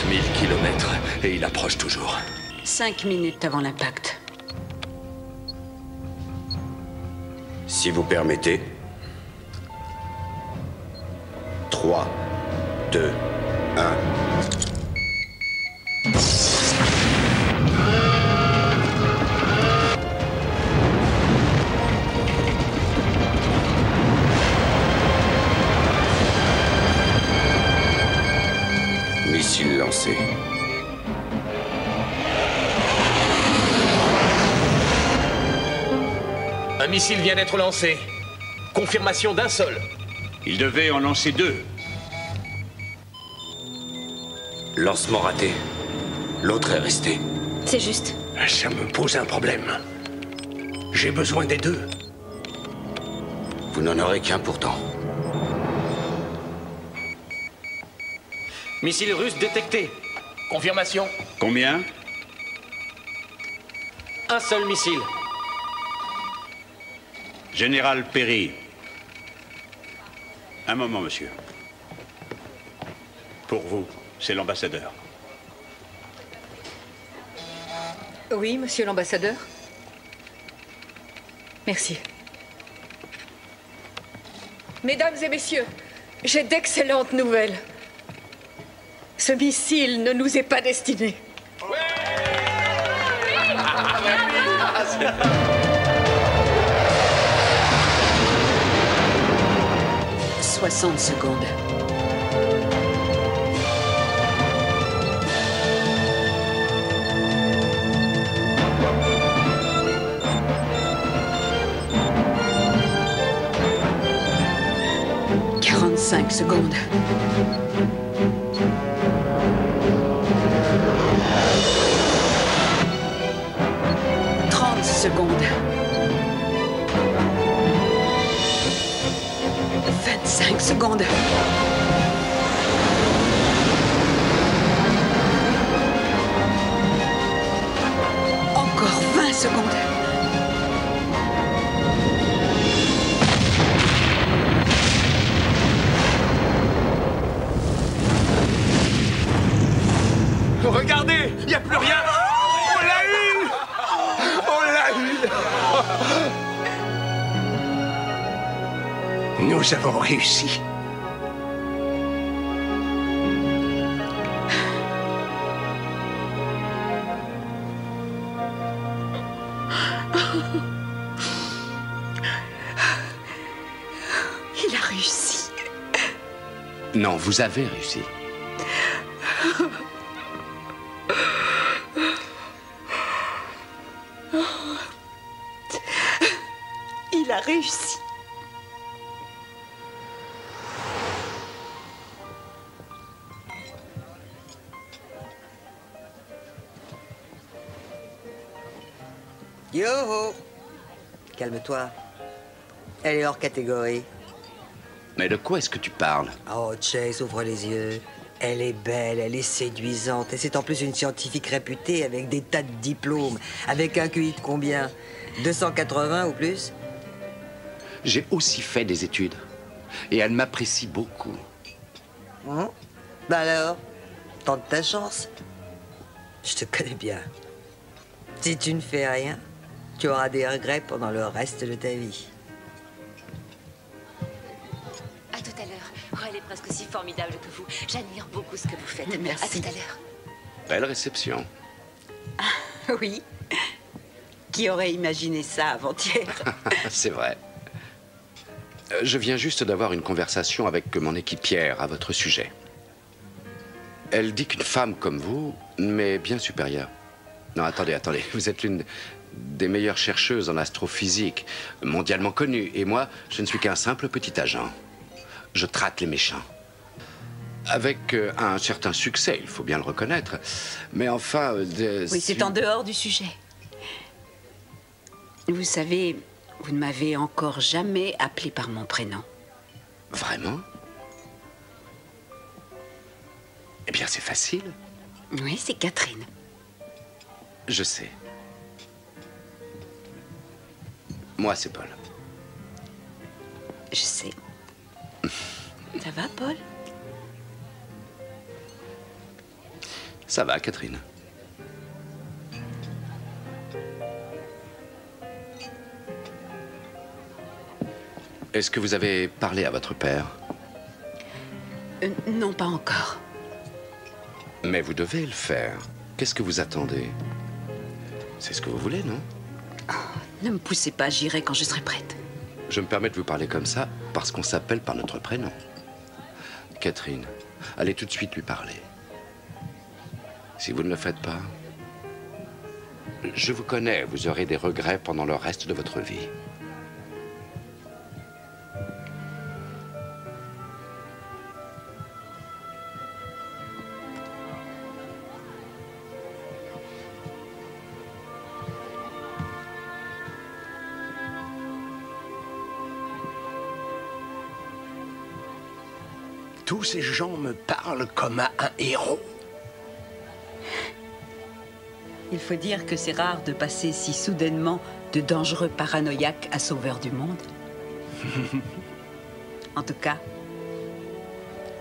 000 kilomètres, et il approche toujours. 5 minutes avant l'impact. Si vous permettez. 3, 2, 1. Missile lancé. Un missile vient d'être lancé. Confirmation d'un seul. Il devait en lancer 2. Lancement raté. L'autre est resté. C'est juste. Ça me pose un problème. J'ai besoin des 2. Vous n'en aurez qu'un pourtant. Missile russe détecté. Confirmation. Combien? Un seul missile. Général Perry. Un moment, monsieur. Pour vous, c'est l'ambassadeur. Oui, monsieur l'ambassadeur. Merci. Mesdames et messieurs, j'ai d'excellentes nouvelles. Ce missile ne nous est pas destiné. 60 secondes. Cinq secondes. 30 secondes. 25 secondes. Encore 20 secondes. Regardez, il n'y a plus rien. On l'a eu. On l'a eu. Nous avons réussi. Il a réussi. Non, vous avez réussi. Il a réussi. Yo-ho! Calme-toi. Elle est hors catégorie. Mais de quoi est-ce que tu parles? Oh, Chase, ouvre les yeux. Elle est belle, elle est séduisante. Et c'est en plus une scientifique réputée avec des tas de diplômes. Avec un QI de combien? 280 ou plus? J'ai aussi fait des études. Et elle m'apprécie beaucoup. Bah alors, tente ta chance. Je te connais bien. Si tu ne fais rien, tu auras des regrets pendant le reste de ta vie. À tout à l'heure. Oh, elle est presque aussi formidable que vous. J'admire beaucoup ce que vous faites. Merci. À tout à l'heure. Belle réception. Oui. Qui aurait imaginé ça avant-hier? C'est vrai. Je viens juste d'avoir une conversation avec mon équipière à votre sujet. Elle dit qu'une femme comme vous m'est bien supérieure. Non, attendez. Vous êtes l'une des meilleures chercheuses en astrophysique, mondialement connue. Et moi, je ne suis qu'un simple petit agent. Je traque les méchants. Avec un certain succès, il faut bien le reconnaître. Mais enfin... Oui, c'est en dehors du sujet. Vous savez, vous ne m'avez encore jamais appelé par mon prénom. Vraiment? Eh bien, c'est facile. Oui, c'est Catherine. Je sais. Moi, c'est Paul. Je sais. Ça va, Paul? Ça va, Catherine. Est-ce que vous avez parlé à votre père? Non, pas encore. Mais vous devez le faire. Qu'est-ce que vous attendez? C'est ce que vous voulez, non? Ne me poussez pas, j'irai quand je serai prête. Je me permets de vous parler comme ça parce qu'on s'appelle par notre prénom. Catherine, allez tout de suite lui parler. Si vous ne le faites pas, je vous connais, vous aurez des regrets pendant le reste de votre vie. Tous ces gens me parlent comme à un héros. Il faut dire que c'est rare de passer si soudainement de dangereux paranoïaques à sauveurs du monde. En tout cas,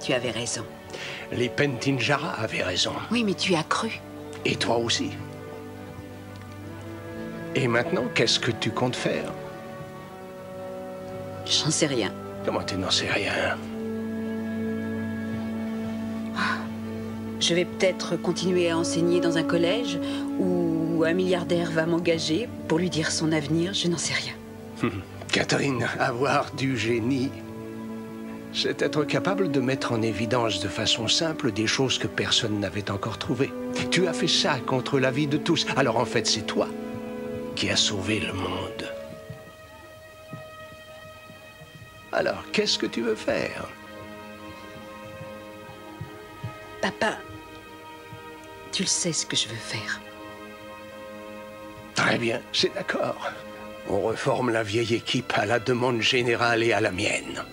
tu avais raison. Les Pentinjara avaient raison. Oui, mais tu as cru. Et toi aussi. Et maintenant, qu'est-ce que tu comptes faire? J'en sais rien. Comment tu n'en sais rien? Je vais peut-être continuer à enseigner dans un collège où un milliardaire va m'engager pour lui dire son avenir, je n'en sais rien. Catherine, avoir du génie, c'est être capable de mettre en évidence de façon simple des choses que personne n'avait encore trouvées. Tu as fait ça contre la vie de tous. Alors en fait, c'est toi qui as sauvé le monde. Alors, qu'est-ce que tu veux faire? Papa, tu le sais ce que je veux faire. Très bien, c'est d'accord. On reforme la vieille équipe à la demande générale et à la mienne.